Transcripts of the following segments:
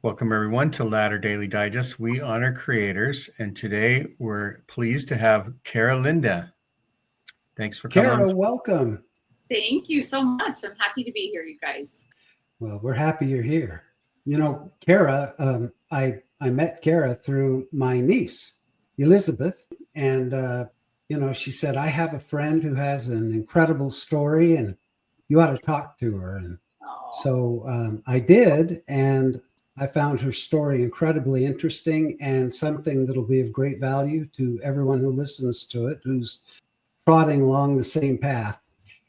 Welcome, everyone, to Ladder Daily Digest. We honor creators, and today we're pleased to have Cara Linde. Thanks for coming. Cara, welcome. Thank you so much. I'm happy to be here, you guys. Well, we're happy you're here. You know, Cara, I met Cara through my niece, Elizabeth, and, she said, I have a friend who has an incredible story, and you ought to talk to her. And so I did, and I found her story incredibly interesting and something that'll be of great value to everyone who listens to it, who's trotting along the same path.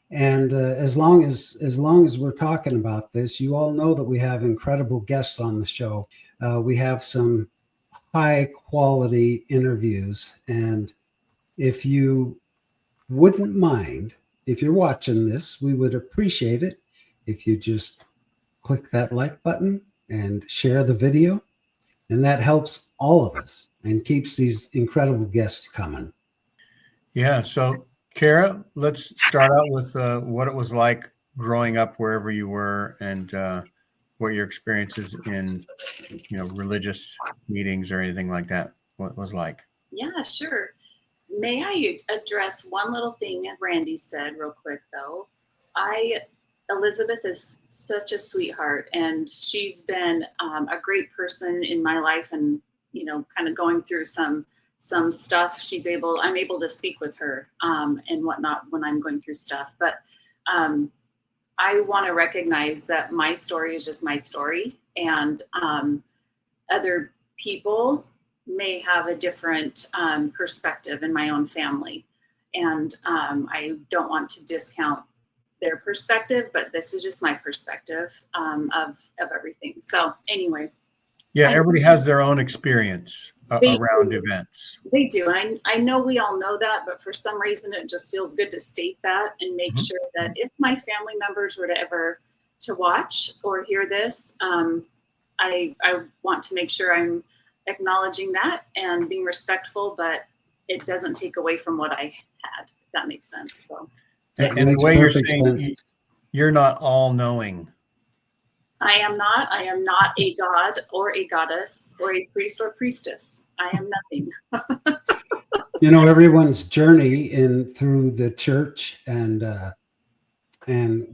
And as long as we're talking about this, you all know that we have incredible guests on the show. We have some high quality interviews. And if you wouldn't mind, if you're watching this, we would appreciate it if you just click that like button and share the video. And that helps all of us and keeps these incredible guests coming. Yeah. So, Cara, let's start out with what it was like growing up wherever you were, and what your experiences in, religious meetings or anything like that, what it was like. Yeah, sure. May I address one little thing Randy said real quick, though? Elizabeth is such a sweetheart, and she's been a great person in my life, and, kind of going through some stuff. I'm able to speak with her and whatnot when I'm going through stuff. But I want to recognize that my story is just my story, and other people may have a different perspective in my own family. And I don't want to discount their perspective, but this is just my perspective of everything. So anyway. Yeah, everybody has their own experience around events. They do. I know we all know that, but for some reason it just feels good to state that and make sure that if my family members were to ever to watch or hear this, I want to make sure I'm acknowledging that and being respectful, but it doesn't take away from what I had, if that makes sense. So, and the way you're saying, you're not all knowing. I am not a god or a goddess or a priest or priestess. I am nothing. Everyone's journey through the church and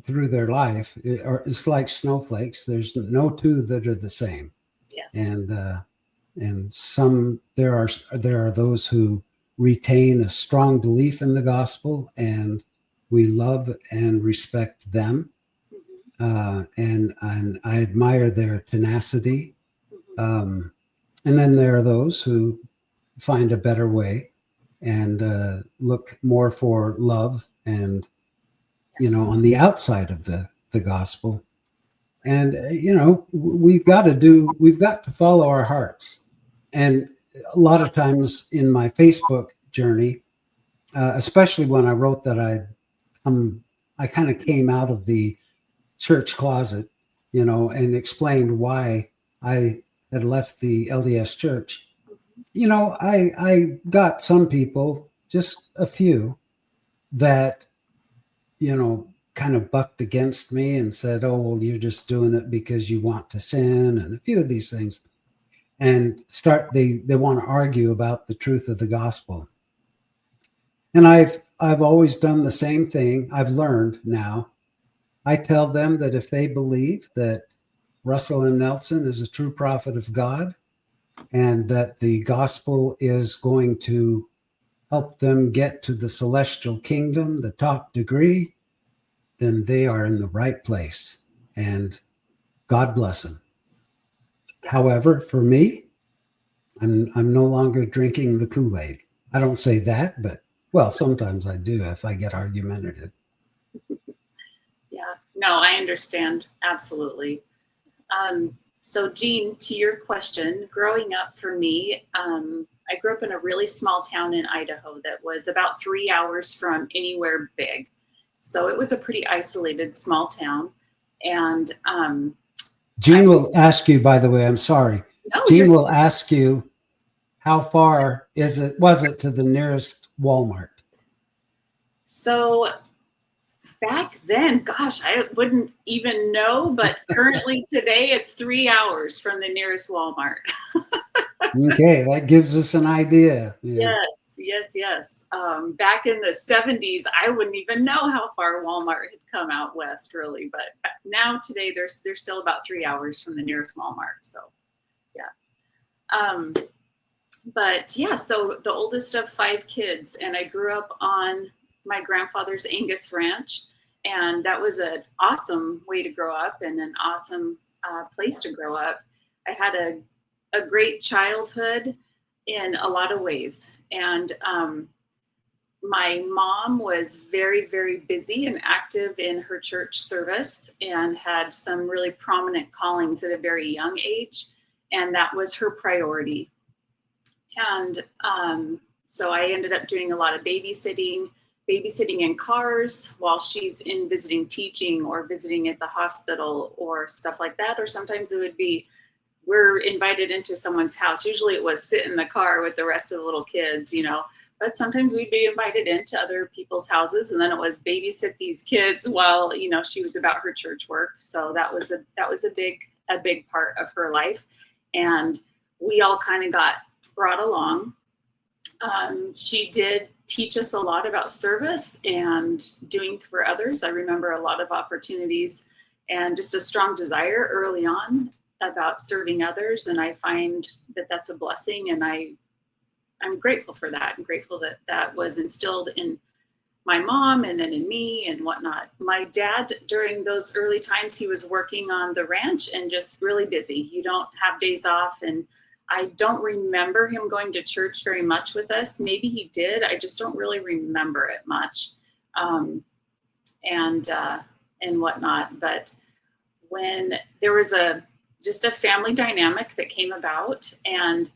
through their life it's like snowflakes. There's no two that are the same. Yes. And some there are those who retain a strong belief in the gospel, and we love and respect them. And I admire their tenacity. And then there are those who find a better way and look more for love and, on the outside of the gospel. And, we've got to follow our hearts. And a lot of times in my Facebook journey, especially when I wrote that I kind of came out of the church closet, and explained why I had left the LDS church. I got some people, just a few, that, kind of bucked against me and said, oh, well, you're just doing it because you want to sin, and a few of these things. And they want to argue about the truth of the gospel. And I've always done the same thing. I've learned now. I tell them that if they believe that Russell M. Nelson is a true prophet of God and that the gospel is going to help them get to the celestial kingdom, the top degree, then they are in the right place, and God bless them. However, for me, I'm no longer drinking the Kool-Aid. I don't say that, but sometimes I do if I get argumentative. No, I understand. Absolutely. So Jean, to your question, growing up for me, I grew up in a really small town in Idaho that was about 3 hours from anywhere big. So it was a pretty isolated small town. And Jean will ask you, by the way, I'm sorry. No, Jean will ask you, how far was it to the nearest Walmart? So back then, gosh, I wouldn't even know, but currently today it's 3 hours from the nearest Walmart. Okay, that gives us an idea. Yeah. Yes. Back in the 70s, I wouldn't even know how far Walmart had come out west, really. But now today, they're still about 3 hours from the nearest Walmart. So, yeah. But yeah, so the oldest of 5 kids, and I grew up on my grandfather's Angus ranch, and that was an awesome way to grow up and an awesome place to grow up. I had a great childhood in a lot of ways, and my mom was very, very busy and active in her church service and had some really prominent callings at a very young age, and that was her priority. And so I ended up doing a lot of babysitting in cars while she's in visiting teaching or visiting at the hospital or stuff like that. Or sometimes it would be, we're invited into someone's house. Usually it was sit in the car with the rest of the little kids, but sometimes we'd be invited into other people's houses, and then it was babysit these kids while, she was about her church work. So that was a big part of her life. And we all kind of got brought along. She did teach us a lot about service and doing for others. I remember a lot of opportunities and just a strong desire early on about serving others. And I find that that's a blessing. And I'm grateful for that. I'm grateful that that was instilled in my mom and then in me and whatnot. My dad, during those early times, he was working on the ranch and just really busy. You don't have days off. And I don't remember him going to church very much with us. Maybe he did. I just don't really remember it much, and whatnot. But when there was just a family dynamic that came about, and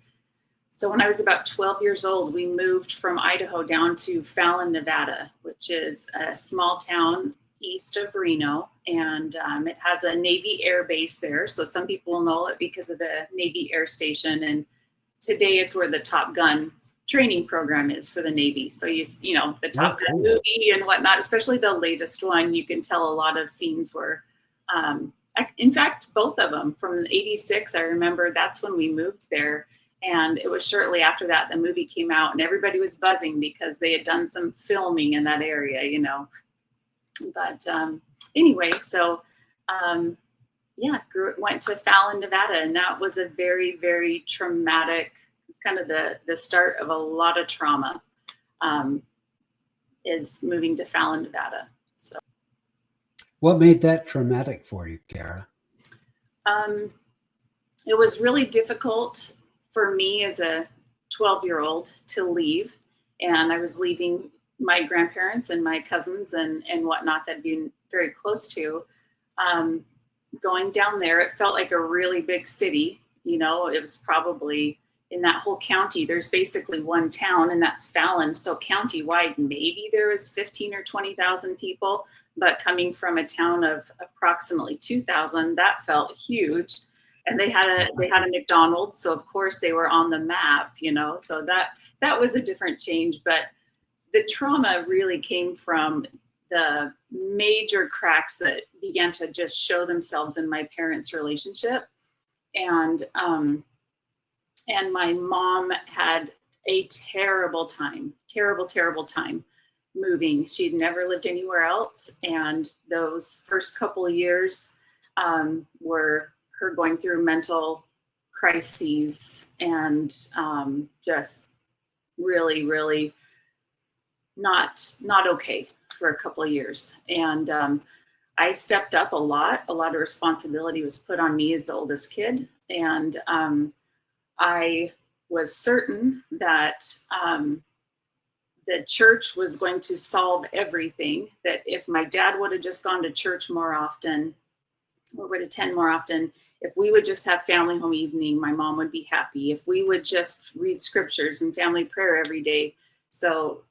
so when I was about 12 years old, we moved from Idaho down to Fallon, Nevada, which is a small town east of Reno, and it has a Navy Air Base there. So some people will know it because of the Navy Air Station, and today it's where the Top Gun training program is for the Navy. So the Top Gun movie and whatnot, especially the latest one, you can tell a lot of scenes were, in fact, both of them from '86. I remember that's when we moved there. And it was shortly after that the movie came out, and everybody was buzzing because they had done some filming in that area, But anyway, so went to Fallon, Nevada, and that was a very, very traumatic. It's kind of the start of a lot of trauma. Is moving to Fallon, Nevada. So, what made that traumatic for you, Cara? It was really difficult for me as a 12-year-old to leave, and I was leaving my grandparents and my cousins and whatnot that I'd been very close to. Going down there, it felt like a really big city. It was probably in that whole county. There's basically one town, and that's Fallon. So county-wide, maybe there was 15 or 20,000 people, but coming from a town of approximately 2,000, that felt huge. And they had a McDonald's, so of course they were on the map. So that was a different change, but the trauma really came from the major cracks that began to just show themselves in my parents' relationship. And my mom had a terrible time moving. She'd never lived anywhere else. And those first couple of years were her going through mental crises and just really, really not okay for a couple of years. And I stepped up a lot. A lot of responsibility was put on me as the oldest kid. And I was certain that the church was going to solve everything, that if my dad would have just gone to church more often or would attend more often, if we would just have family home evening, my mom would be happy. If we would just read scriptures and family prayer every day, so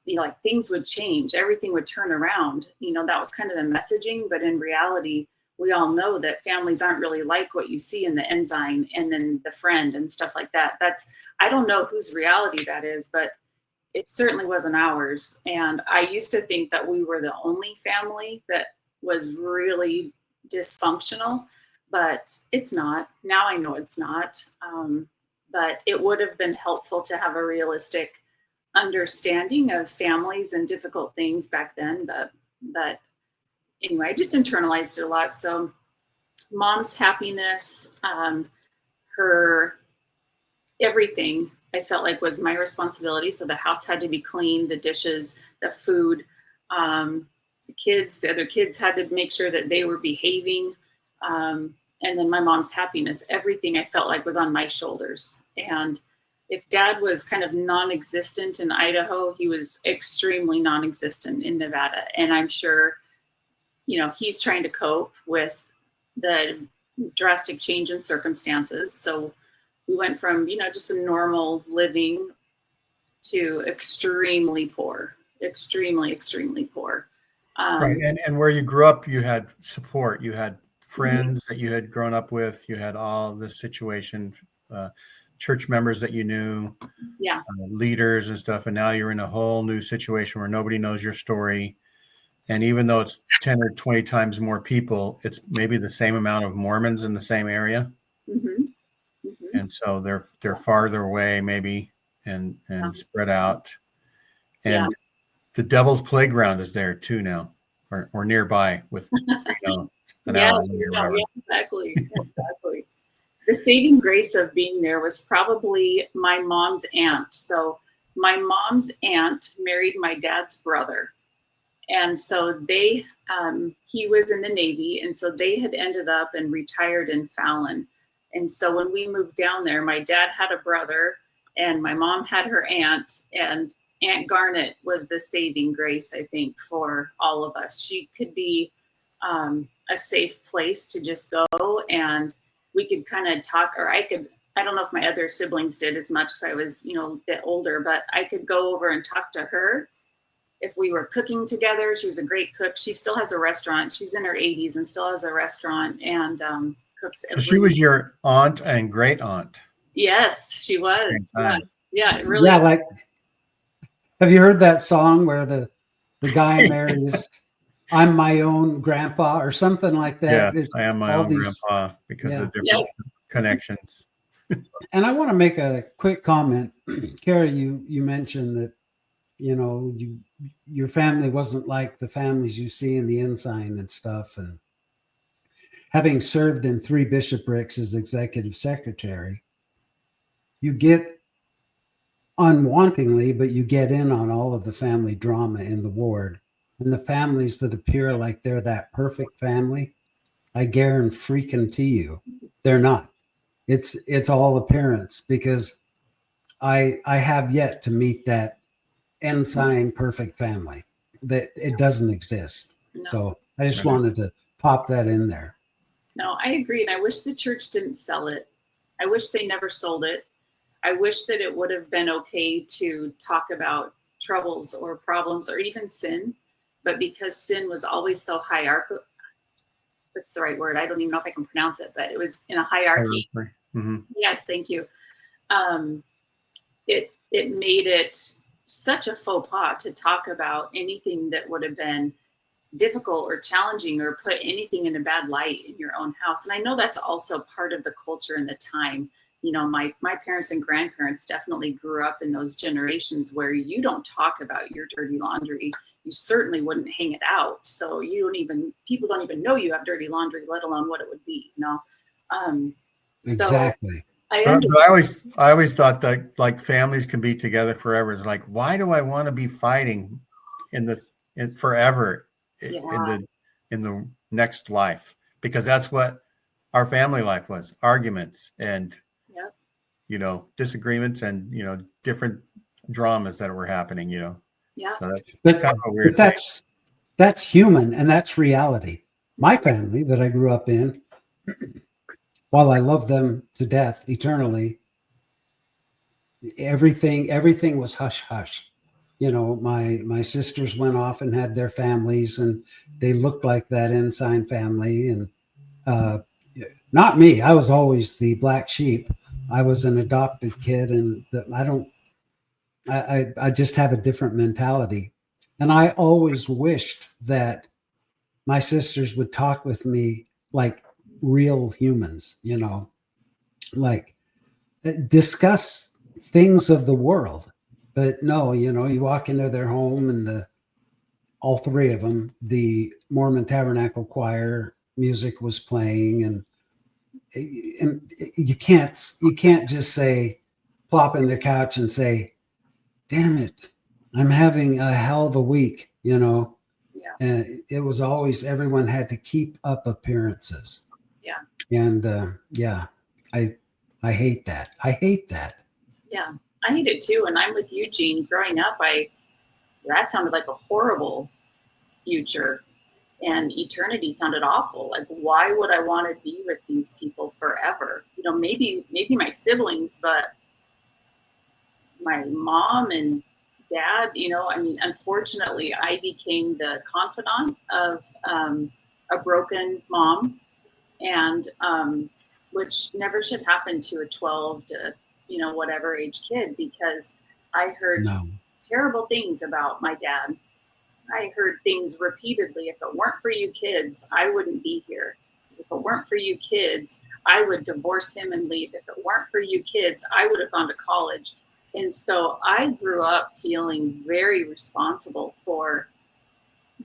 things would change, everything would turn around. That was kind of the messaging, but in reality, we all know that families aren't really like what you see in the Ensign and then the Friend and stuff like that. I don't know whose reality that is, but it certainly wasn't ours. And I used to think that we were the only family that was really dysfunctional, but it's not. Now I know it's not. But it would have been helpful to have a realistic understanding of families and difficult things back then. But anyway, I just internalized it a lot. So mom's happiness, her everything I felt like was my responsibility. So the house had to be clean, the dishes, the food, the other kids had to make sure that they were behaving. And then my mom's happiness, everything I felt like was on my shoulders. And if dad was kind of non-existent in Idaho, he was extremely non-existent in Nevada. And I'm sure, he's trying to cope with the drastic change in circumstances. So we went from, just a normal living to extremely poor, extremely poor. Right. And where you grew up, you had support, you had friends that you had grown up with, you had all this situation, church members that you knew, leaders and stuff. And now you're in a whole new situation where nobody knows your story. And even though it's 10 or 20 times more people, it's maybe the same amount of Mormons in the same area. And so they're farther away maybe and spread out. And the devil's playground is there too now, or nearby with an hour. Exactly. The saving grace of being there was probably my mom's aunt. So my mom's aunt married my dad's brother. And so he was in the Navy. And so they had ended up and retired in Fallon. And so when we moved down there, my dad had a brother and my mom had her aunt, and Aunt Garnet was the saving grace, I think, for all of us. She could be a safe place to just go, and we could kind of talk, or I don't know if my other siblings did as much as I was, a bit older, but I could go over and talk to her. If we were cooking together, she was a great cook. She still has a restaurant. She's in her 80s and still has a restaurant and cooks. So she was your aunt and great aunt. Yes, she was. Yeah, it really. Yeah, like, have you heard that song where the guy marries, I'm my own grandpa or something like that? Yeah, I am my own grandpa because of different connections. And I want to make a quick comment. Cara, you mentioned that, your family wasn't like the families you see in the Ensign and stuff. And having served in 3 bishoprics as executive secretary, you get unwantingly, but you get in on all of the family drama in the ward. And the families that appear like they're that perfect family, I guarantee you, they're not. It's all appearance, because I have yet to meet that Ensign perfect family. That it doesn't exist. No. So I just wanted to pop that in there. No, I agree. And I wish the church didn't sell it. I wish they never sold it. I wish that it would have been okay to talk about troubles or problems or even sin. But because sin was always so hierarchical, that's the right word. I don't even know if I can pronounce it, but it was in a hierarchy. Mm-hmm. Yes, thank you. It made it such a faux pas to talk about anything that would have been difficult or challenging or put anything in a bad light in your own house. And I know that's also part of the culture and the time. My parents and grandparents definitely grew up in those generations where you don't talk about your dirty laundry. You certainly wouldn't hang it out. So people don't even know you have dirty laundry, let alone what it would be, Exactly. So I always thought that like families can be together forever. It's like, why do I want to be fighting forever in the next life? Because that's what our family life was: arguments and disagreements and different dramas that were happening. So that's kind of a weird thing. That's human, and that's reality. My family that I grew up in, while I love them to death eternally, everything was hush hush. My sisters went off and had their families, and they looked like that Ensign family. And not me. I was always the black sheep. I was an adopted kid, and I just have a different mentality. And I always wished that my sisters would talk with me like real humans, like discuss things of the world. But no, you walk into their home and all three of them, the Mormon Tabernacle Choir music was playing, and you can't just say, plop in their couch and say, damn it, I'm having a hell of a week, Yeah. And it was always, everyone had to keep up appearances. Yeah. And I hate that. I hate that. Yeah. I hate it too. And I'm with Eugene. Growing up, that sounded like a horrible future, and eternity sounded awful. Like, why would I want to be with these people forever? Maybe my siblings, but my mom and dad, unfortunately, I became the confidant of a broken mom, and which never should happen to a 12 to whatever age kid, because I heard terrible things about my dad. I heard things repeatedly. If it weren't for you kids, I wouldn't be here. If it weren't for you kids, I would divorce him and leave. If it weren't for you kids, I would have gone to college. And so I grew up feeling very responsible for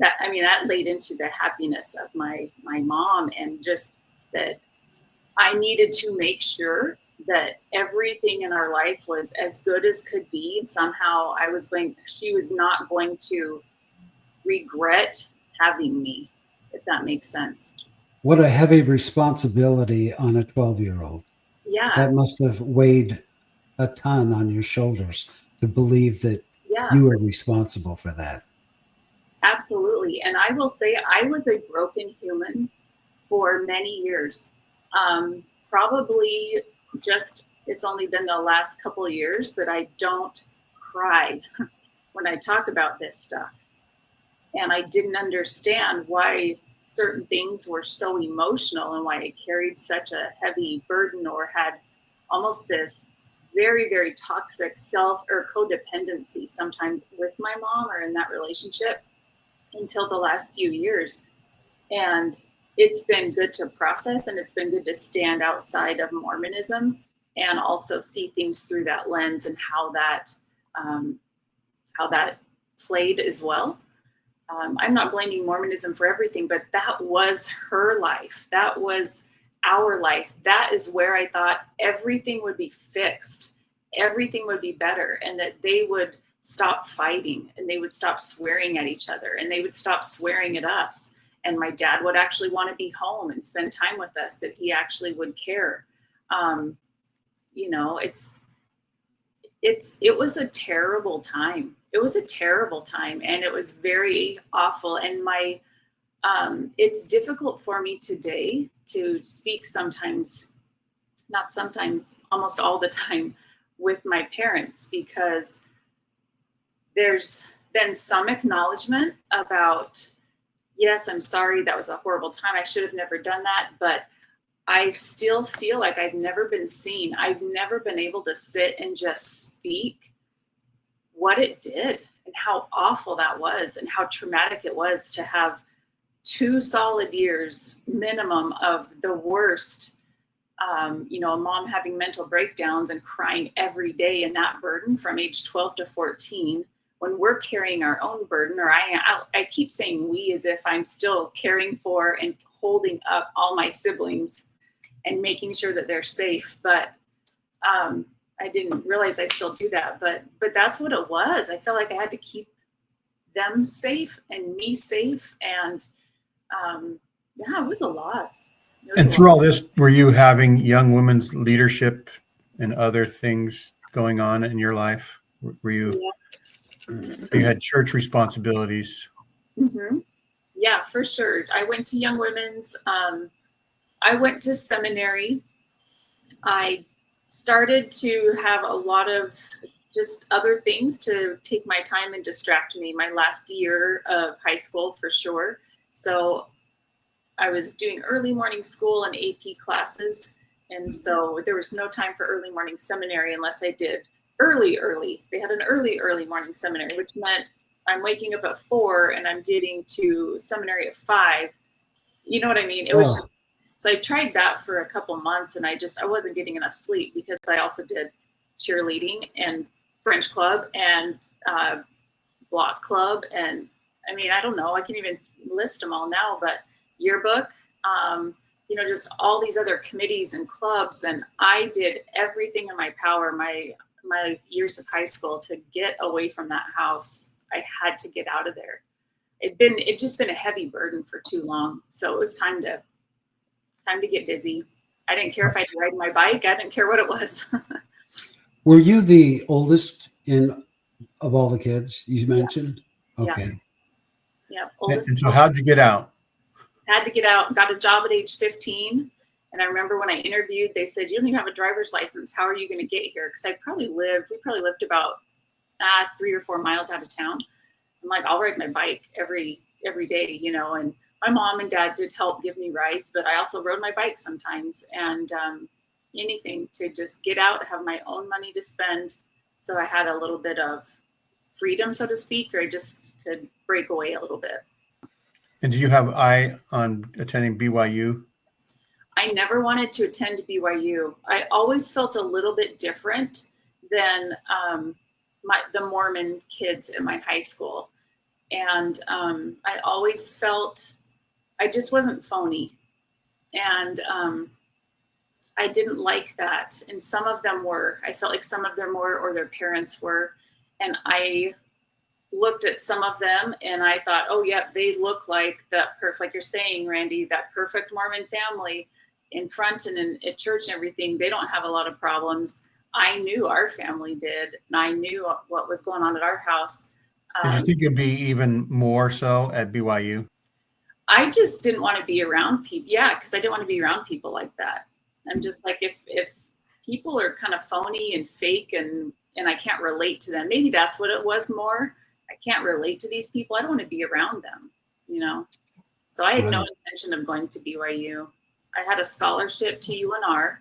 that. I mean, that laid into the happiness of my mom, and just that I needed to make sure that everything in our life was as good as could be. And somehow she was not going to regret having me, if that makes sense. What a heavy responsibility on a 12-year-old. Yeah. That must have weighed a ton on your shoulders to believe that you were responsible for that. Absolutely. And I will say, I was a broken human for many years. Probably it's only been the last couple of years that I don't cry when I talk about this stuff. And I didn't understand why certain things were so emotional, and why I carried such a heavy burden, or had almost this very, very toxic self or codependency sometimes with my mom, or in that relationship, until the last few years. And it's been good to process, and it's been good to stand outside of Mormonism and also see things through that lens, and how that played as well. I'm not blaming Mormonism for everything, but that was her life. That was our life. That is where I thought everything would be fixed. Everything would be better, and that they would stop fighting, and they would stop swearing at each other, and they would stop swearing at us. And my dad would actually want to be home and spend time with us, that he actually would care. It was a terrible time. It was a terrible time, and it was very awful. And it's difficult for me today to speak not sometimes, almost all the time, with my parents, because there's been some acknowledgement about, yes, I'm sorry, that was a horrible time, I should have never done that, but I still feel like I've never been seen. I've never been able to sit and just speak what it did, and how awful that was, and how traumatic it was to have 2 solid years minimum of the worst. A mom having mental breakdowns and crying every day, and that burden from age 12 to 14, when we're carrying our own burden, or I keep saying we as if I'm still caring for and holding up all my siblings and making sure that they're safe. But I didn't realize I still do that. But that's what it was. I felt like I had to keep them safe and me safe. And it was a lot. And through all this, were you having young women's leadership and other things going on in your life? Were you, you had church responsibilities? Mm-hmm. Yeah, for sure. I went to young women's. I went to seminary. I started to have a lot of just other things to take my time and distract me. My last year of high school, for sure. So I was doing early morning school and AP classes. And so there was no time for early morning seminary unless I did early. They had an early morning seminary, which meant I'm waking up at 4 and I'm getting to seminary at 5. You know what I mean? It was just, so I tried that for a couple months, and I wasn't getting enough sleep because I also did cheerleading and French club and block club. And I mean, I don't know, I can't even list them all now, but yearbook, just all these other committees and clubs. And I did everything in my power, my years of high school, to get away from that house. I had to get out of there. It'd just been a heavy burden for too long. So it was time to get busy. I didn't care if I ride my bike. I didn't care what it was. Were you the oldest of all the kids you mentioned? Yeah. Okay. Yeah. Oldest. And so how'd you get out? Had to get out, got a job at age 15. And I remember when I interviewed, they said, you don't even have a driver's license. How are you going to get here? Because we probably lived about 3 or 4 miles out of town. I'm like, I'll ride my bike every day, and my mom and dad did help give me rides, but I also rode my bike sometimes, and anything to just get out, have my own money to spend. So I had a little bit of freedom, so to speak, or I just could break away a little bit. And do you have eye on attending BYU? I never wanted to attend BYU. I always felt a little bit different than the Mormon kids in my high school. And I always felt I just wasn't phony. And I didn't like that. And some of them were. I felt like some of them were, or their parents were. And I looked at some of them and I thought, oh, yeah, they look like that perfect, like you're saying, Randy, that perfect Mormon family in front and at church and everything. They don't have a lot of problems. I knew our family did, and I knew what was going on at our house. Did you think it'd be even more so at BYU? I just didn't want to be around people. Yeah, because I didn't want to be around people like that. I'm just like, if people are kind of phony and fake and I can't relate to them, maybe that's what it was more. I can't relate to these people. I don't want to be around them, So I had no intention of going to BYU. I had a scholarship to UNR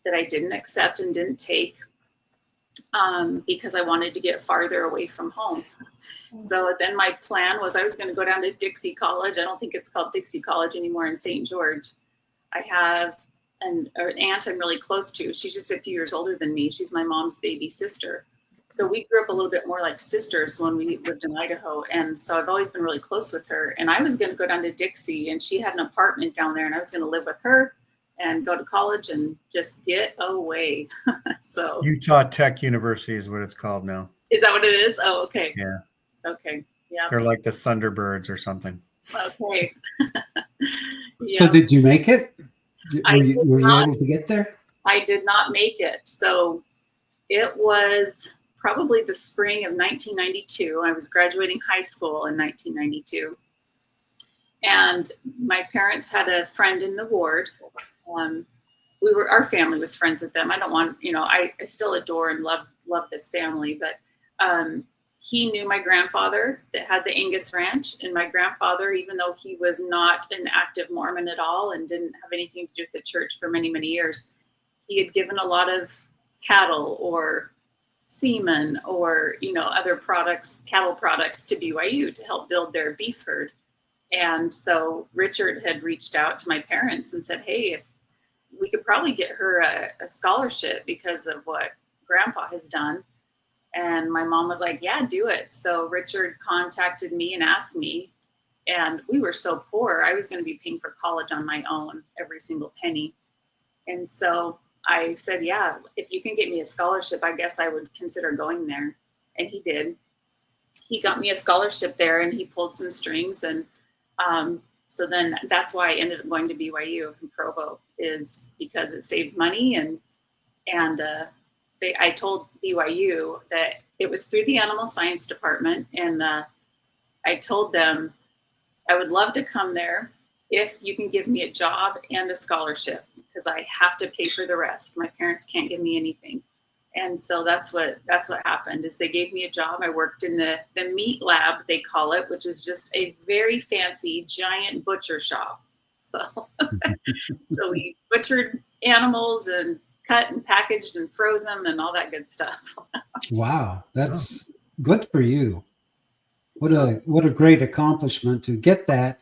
that I didn't accept and didn't take because I wanted to get farther away from home. So then my plan was I was going to go down to Dixie College. I don't think it's called Dixie College anymore in St. George. I have an aunt I'm really close to. She's just a few years older than me. She's my mom's baby sister. So we grew up a little bit more like sisters when we lived in Idaho. And so I've always been really close with her. And I was going to go down to Dixie, and she had an apartment down there, and I was going to live with her and go to college and just get away. So Utah Tech University is what it's called now. Is that what it is? Oh, okay. Yeah. Okay. Yeah. They're like the Thunderbirds or something. Okay. Yeah. So did you make it? Were you able to get there? I did not make it. So it was probably the spring of 1992. I was graduating high school in 1992. And my parents had a friend in the ward. Our family was friends with them. I don't want, I still adore and love this family, but he knew my grandfather that had the Angus ranch, and my grandfather, even though he was not an active Mormon at all and didn't have anything to do with the church for many, many years, he had given a lot of cattle or semen or, other products, cattle products to BYU to help build their beef herd. And so Richard had reached out to my parents and said, hey, if we could probably get her a scholarship because of what Grandpa has done. And my mom was like, yeah, do it. So Richard contacted me and asked me, and we were so poor, I was going to be paying for college on my own, every single penny. And so I said, yeah, if you can get me a scholarship, I guess I would consider going there. And he did. He got me a scholarship there, and he pulled some strings. And so then that's why I ended up going to BYU in Provo, is because it saved money. And I told BYU that it was through the animal science department. And I told them I would love to come there if you can give me a job and a scholarship, because I have to pay for the rest. My parents can't give me anything. And so that's what happened, is they gave me a job. I worked in the meat lab, they call it, which is just a very fancy giant butcher shop. So we butchered animals and cut and packaged and frozen and all that good stuff. Wow, that's good for you. What a great accomplishment to get that.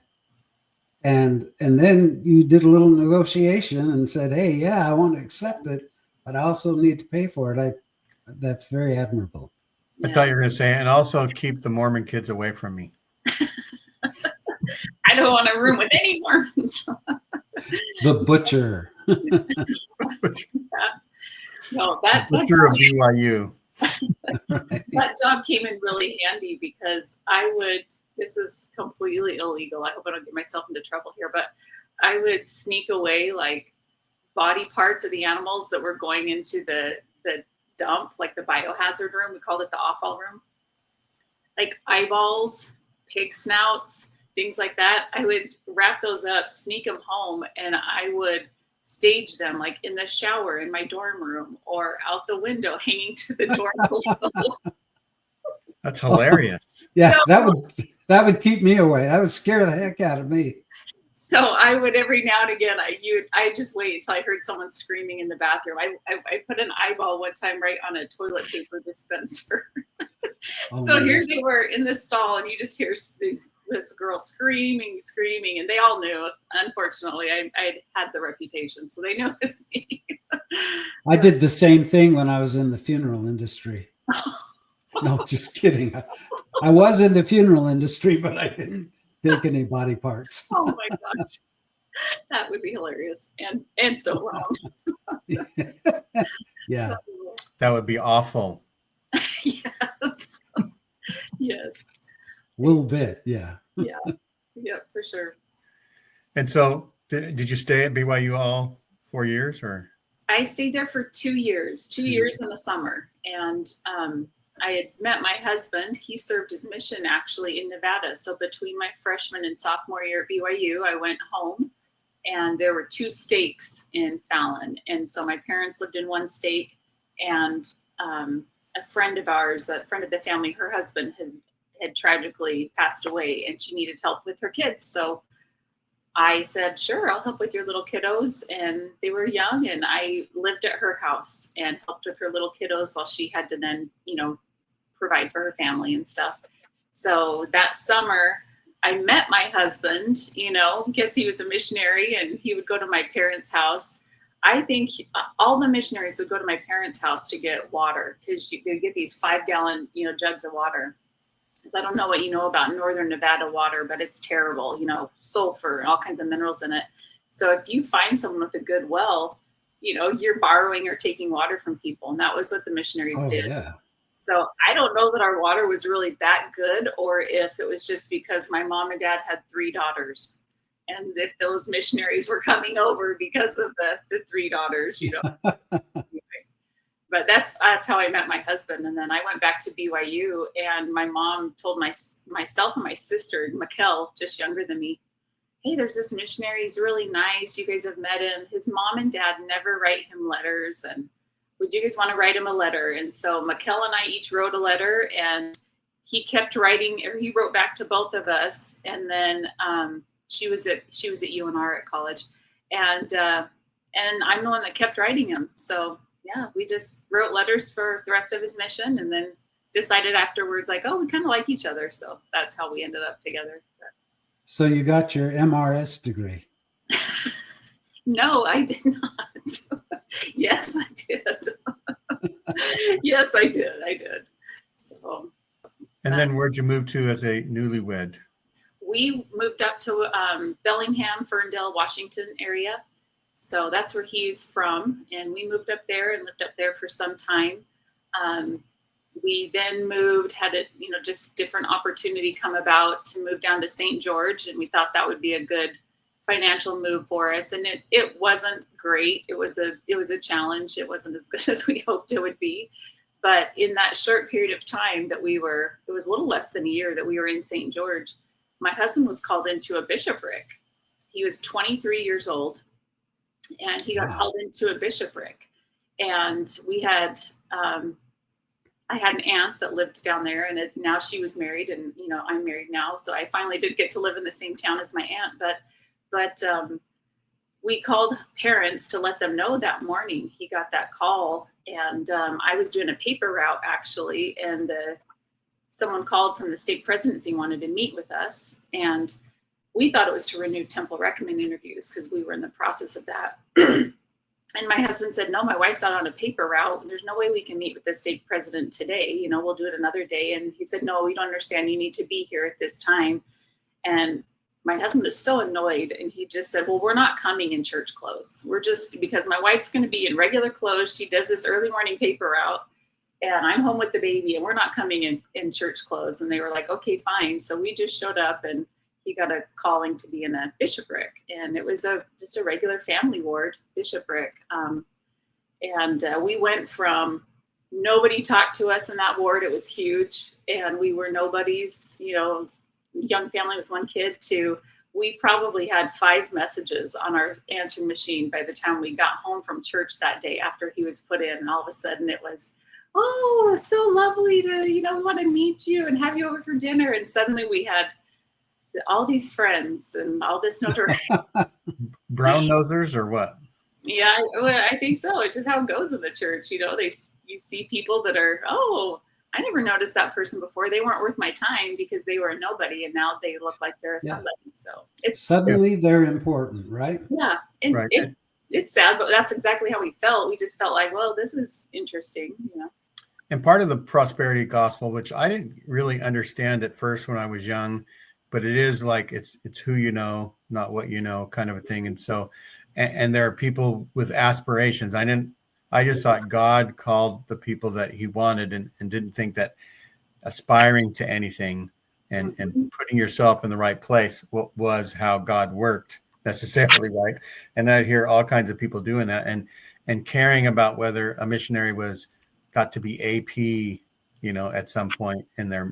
And then you did a little negotiation and said, "Hey, yeah, I want to accept it, but I also need to pay for it." That's very admirable. I thought you were going to say, and also keep the Mormon kids away from me. I don't want a room with any Mormons. The butcher. No, that Butcher of BYU. that job came in really handy because this is completely illegal. I hope I don't get myself into trouble here, but I would sneak away like body parts of the animals that were going into the dump, like the biohazard room. We called it the offal room. Like eyeballs, pig snouts, things like that. I would wrap those up, sneak them home, and I would stage them like in the shower in my dorm room or out the window hanging to the door below. That's hilarious. Yeah, that would keep me away. That would scare the heck out of me. So I would every now and again, I just wait until I heard someone screaming in the bathroom. I put an eyeball one time right on a toilet paper dispenser. So here they were in this stall, and you just hear this girl screaming, and they all knew. Unfortunately, I had the reputation, so they knew it was me. I did the same thing when I was in the funeral industry. No, just kidding. I was in the funeral industry, but I didn't take any body parts. Oh my gosh, that would be hilarious and so wrong. Yeah, that would be awful. Yes, yes, a little bit. Yeah, yeah, for sure. And so, did you stay at BYU all 4 years, or? I stayed there for 2 years, 2 years in the summer, and I had met my husband. He served his mission actually in Nevada. So between my freshman and sophomore year at BYU, I went home, and there were 2 stakes in Fallon. And so my parents lived in one stake, and a friend of ours, a friend of the family, her husband had tragically passed away, and she needed help with her kids. So I said, sure, I'll help with your little kiddos. And they were young, and I lived at her house and helped with her little kiddos while she had to then, provide for her family and stuff. So that summer I met my husband, because he was a missionary and he would go to my parents' house. I think all the missionaries would go to my parents' house to get water, because they get these 5-gallon, jugs of water. I don't know what you know about Northern Nevada water, but it's terrible, sulfur and all kinds of minerals in it. So if you find someone with a good well, you're borrowing or taking water from people. And that was what the missionaries did. Yeah. So I don't know that our water was really that good, or if it was just because my mom and dad had 3 daughters. And if those missionaries were coming over because of the 3 daughters, But that's how I met my husband. And then I went back to BYU, and my mom told myself and my sister, Mikkel, just younger than me, hey, there's this missionary. He's really nice. You guys have met him. His mom and dad never write him letters. And would you guys want to write him a letter? And so Mikkel and I each wrote a letter, and he kept writing, or he wrote back to both of us. And then she was at UNR at college. And I'm the one that kept writing him. So yeah, we just wrote letters for the rest of his mission, and then decided afterwards, like, oh, we kind of like each other. So that's how we ended up together. So you got your MRS degree? No, I did not. Yes, I did. Yes, I did. So. And then where'd you move to as a newlywed? We moved up to Bellingham, Ferndale, Washington area. So that's where he's from. And we moved up there and lived up there for some time. We then moved, had a, just different opportunity come about to move down to St. George. And we thought that would be a good financial move for us. And it wasn't great. It was a challenge. It wasn't as good as we hoped it would be. But in that short period of time that it was a little less than a year that we were in St. George, my husband was called into a bishopric. He was 23 years old, and he got called into a bishopric. And we had, I had an aunt that lived down there, and now she was married, and, I'm married now. So I finally did get to live in the same town as my aunt, but we called parents to let them know that morning. He got that call, and I was doing a paper route actually, and someone called from the state presidency, wanted to meet with us, and we thought it was to renew temple recommend interviews because we were in the process of that. And my husband said, no, my wife's out on a paper route. There's no way we can meet with the state president today. You know, we'll do it another day. And he said, no, we don't understand. You need to be here at this time. And my husband was so annoyed. And he just said, well, we're not coming in church clothes. We're just, because my wife's going to be in regular clothes. She does this early morning paper route. And I'm home with the baby. And we're not coming in church clothes. And they were like, okay, fine. So we just showed up, and he got a calling to be in a bishopric, and it was just a regular family ward bishopric. And we went from nobody talked to us in that ward. It was huge, and we were nobody's, you know, young family with one kid, to we probably had 5 messages on our answering machine by the time we got home from church that day after he was put in. And all of a sudden it was, oh, it's so lovely to, you know, we want to meet you and have you over for dinner. And suddenly we had all these friends and all this notoriety. Brown nosers or what? Yeah, I think so. It's just how it goes in the church. You know, you see people that are, oh, I never noticed that person before. They weren't worth my time because they were a nobody, and now they look like they're a somebody. So it's suddenly they're important, right? Yeah, and right. It's sad, but that's exactly how we felt. We just felt like, well, this is interesting, you know. And part of the prosperity gospel, which I didn't really understand at first when I was young, but it is like it's who you know, not what you know, kind of a thing. And so, and there are people with aspirations. I just thought God called the people that he wanted, and didn't think that aspiring to anything and putting yourself in the right place was how God worked necessarily, right? And I hear all kinds of people doing that and caring about whether a missionary got to be AP, you know, at some point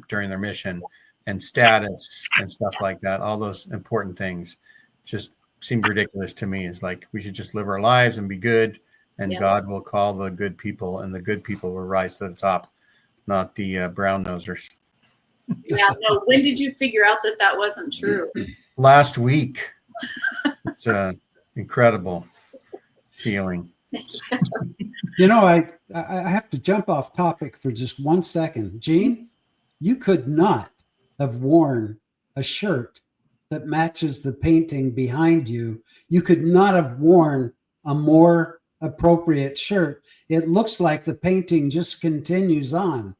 during their mission, and status and stuff like that. All those important things just seemed ridiculous to me. It's like we should just live our lives and be good, and God will call the good people, and the good people will rise to the top, not the brown nosers. Yeah, no. When did you figure out that wasn't true? Last week. It's an incredible feeling. You know, I have to jump off topic for just 1 second. Gene, you could not have worn a shirt that matches the painting behind you. You could not have worn a more appropriate shirt. It looks like the painting just continues on.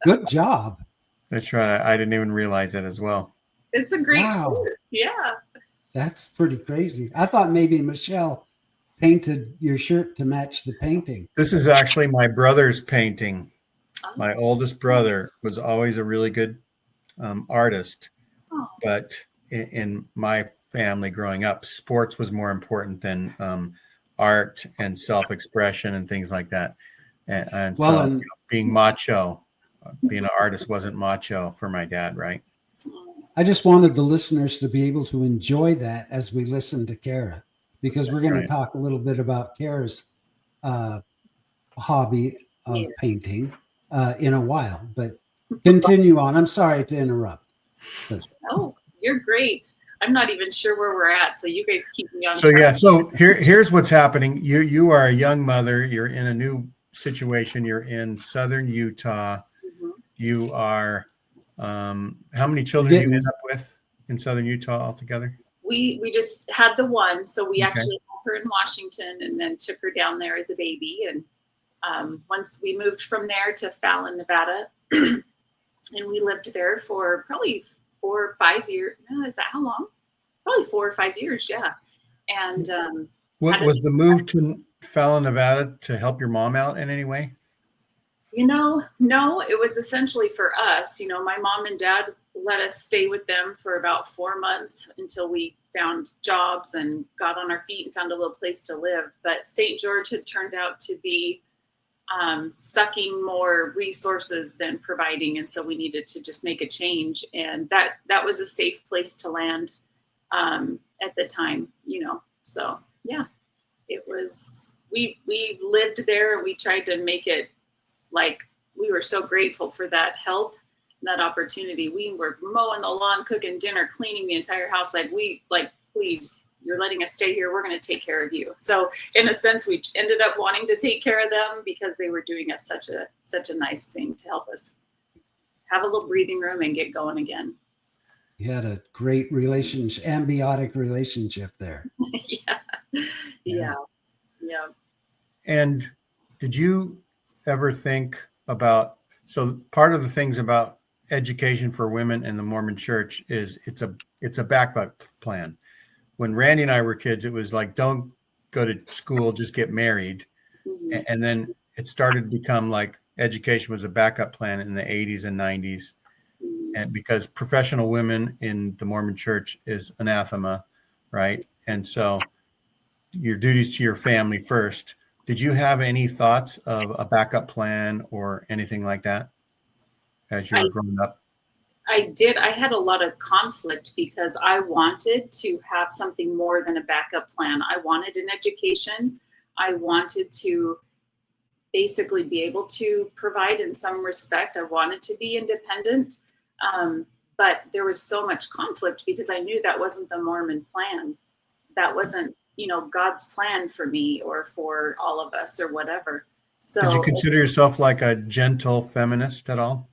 Good job. That's right. I didn't even realize it as well. It's a great shirt. Yeah. That's pretty crazy. I thought maybe Michelle painted your shirt to match the painting. This is actually my brother's painting. My oldest brother was always a really good artist, but in my family growing up, sports was more important than art and self-expression and things like that. And so you know, being macho, being an artist wasn't macho for my dad, right? I just wanted the listeners to be able to enjoy that as we listen to Cara, because we're going to talk a little bit about Cara's hobby of painting in a while, but continue on. I'm sorry to interrupt. Oh, you're great. I'm not even sure where we're at, so you guys keep me on So track. yeah, so here's what's happening. You are a young mother. You're in a new situation. You're in southern Utah. You are how many children do you end up with in southern Utah altogether? We just had the one, so we actually had her in Washington and then took her down there as a baby. And once we moved from there to Fallon, Nevada, and we lived there for probably 4 or 5 years. No, is that how long? Probably 4 or 5 years, yeah. And what was the move to Fallon, Nevada to help your mom out in any way? You know, no, it was essentially for us. You know, my mom and dad let us stay with them for about 4 months until we found jobs and got on our feet and found a little place to live. But St. George had turned out to be sucking more resources than providing. And so we needed to just make a change. And that was a safe place to land at the time, you know. So, yeah, it was, we lived there and we tried to make it like we were so grateful for that help, that opportunity. We were mowing the lawn, cooking dinner, cleaning the entire house. Please you're letting us stay here. We're going to take care of you. So in a sense, we ended up wanting to take care of them because they were doing us such a nice thing to help us have a little breathing room and get going again. You had a great relationship, ambiotic relationship there. Yeah. And did you ever think about, so part of the things about education for women in the Mormon church is it's a backup plan. When Randy and I were kids, it was like, don't go to school, just get married. Mm-hmm. And then it started to become like education was a backup plan in the 80s and 90s. And because professional women in the Mormon church is anathema, right? And so your duties to your family first. Did you have any thoughts of a backup plan or anything like that as you were growing up? I did. I had a lot of conflict because I wanted to have something more than a backup plan. I wanted an education. I wanted to basically be able to provide in some respect. I wanted to be independent. But there was so much conflict because I knew that wasn't the Mormon plan. That wasn't, God's plan for me or for all of us or whatever. So did you consider yourself like a gentle feminist at all?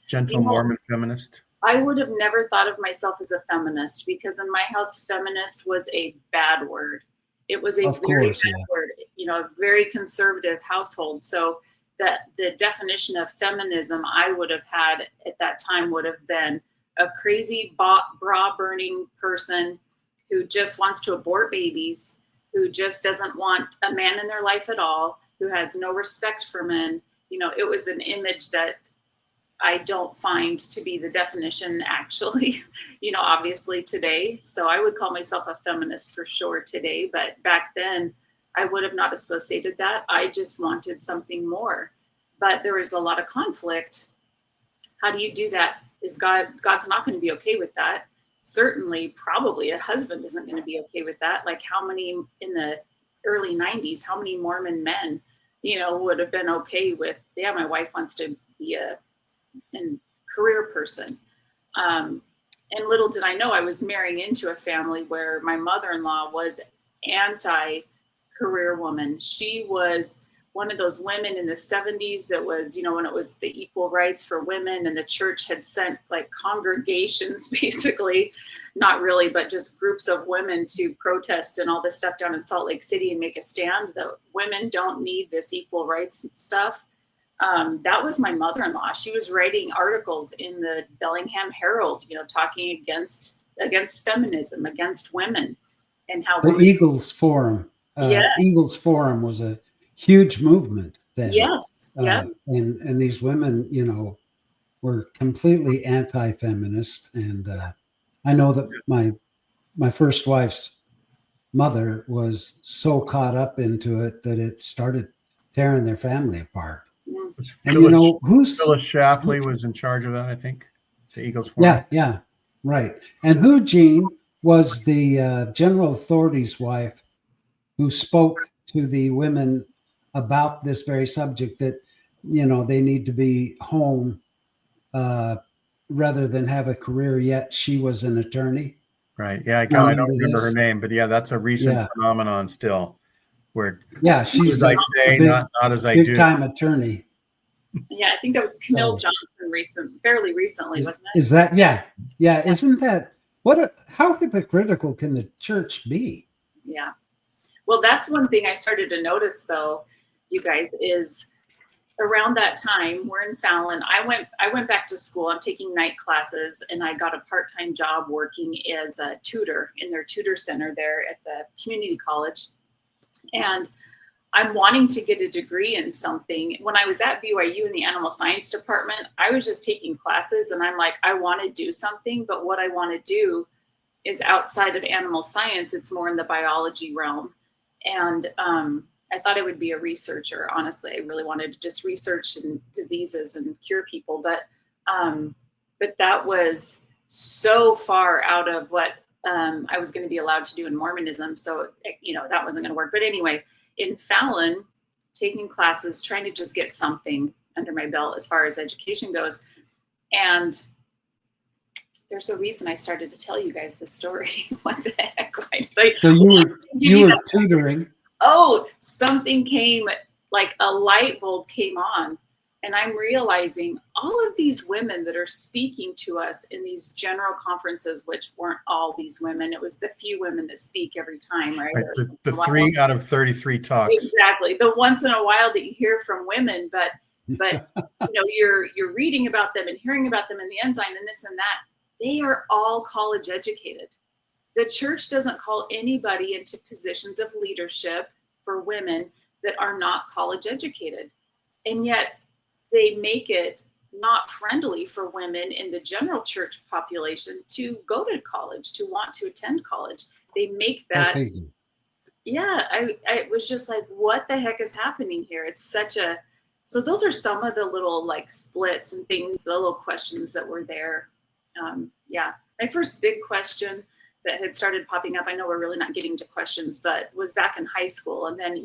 Gentle Mormon feminist? I would have never thought of myself as a feminist because in my house, feminist was a bad word. It was a very bad word, a very conservative household. So that the definition of feminism I would have had at that time would have been a crazy bra burning person who just wants to abort babies, who just doesn't want a man in their life at all, who has no respect for men. It was an image that I don't find to be the definition actually, obviously today. So I would call myself a feminist for sure today, but back then I would have not associated that. I just wanted something more, but there was a lot of conflict. How do you do that? God's not going to be okay with that. Certainly, probably a husband isn't going to be okay with that. Like how many in the early 90s, how many Mormon men, would have been okay with, yeah, my wife wants to be a career person. And little did I know I was marrying into a family where my mother-in-law was anti-career woman. She was one of those women in the 70s that was, when it was the equal rights for women and the church had sent like congregations, basically, not really, but just groups of women to protest and all this stuff down in Salt Lake City and make a stand that women don't need this equal rights stuff. That was my mother-in-law. She was writing articles in the Bellingham Herald, talking against feminism, against women, and how the Eagles Forum. Yes. Eagles Forum was a huge movement then. Yes. And these women, were completely anti-feminist. And I know that my first wife's mother was so caught up into it that it started tearing their family apart. And Phyllis Schlafly was in charge of that, I think, the Eagles Forum. Yeah, right. And who, Gene, was the general authority's wife who spoke to the women about this very subject that, they need to be home rather than have a career, yet she was an attorney. Right. Yeah, I don't remember her name, but yeah, that's a recent phenomenon still. Where she's as I say, not as I do. Big time attorney. Yeah, I think that was Camille Johnson fairly recently, wasn't it? Is that isn't that how hypocritical can the church be? Yeah. Well, that's one thing I started to notice though, you guys, is around that time, we're in Fallon. I went back to school. I'm taking night classes and I got a part-time job working as a tutor in their tutor center there at the community college. And I'm wanting to get a degree in something. When I was at BYU in the animal science department, I was just taking classes and I'm like, I want to do something, but what I want to do is outside of animal science. It's more in the biology realm. And I thought I would be a researcher. Honestly, I really wanted to just research diseases and cure people. But that was so far out of what I was going to be allowed to do in Mormonism. So, that wasn't going to work. But anyway, in Fallon, taking classes, trying to just get something under my belt as far as education goes. And there's a reason I started to tell you guys this story. What the heck? Right? Like, So you were tutoring. oh, something came, like a light bulb came on. And I'm realizing all of these women that are speaking to us in these general conferences, which weren't all these women, it was the few women that speak every time, right? Right, the 3 out of 33 talks. Exactly. The once in a while that you hear from women, but you're reading about them and hearing about them in the Ensign and this and that. They are all college educated. The church doesn't call anybody into positions of leadership for women that are not college educated. And yet they make it not friendly for women in the general church population to go to college, to want to attend college. They make that. Yeah, I was just like, what the heck is happening here? It's such a, so those are some of the little like splits and things, the little questions that were there. Yeah, my first big question that had started popping up, I know we're really not getting to questions, but was back in high school. And then,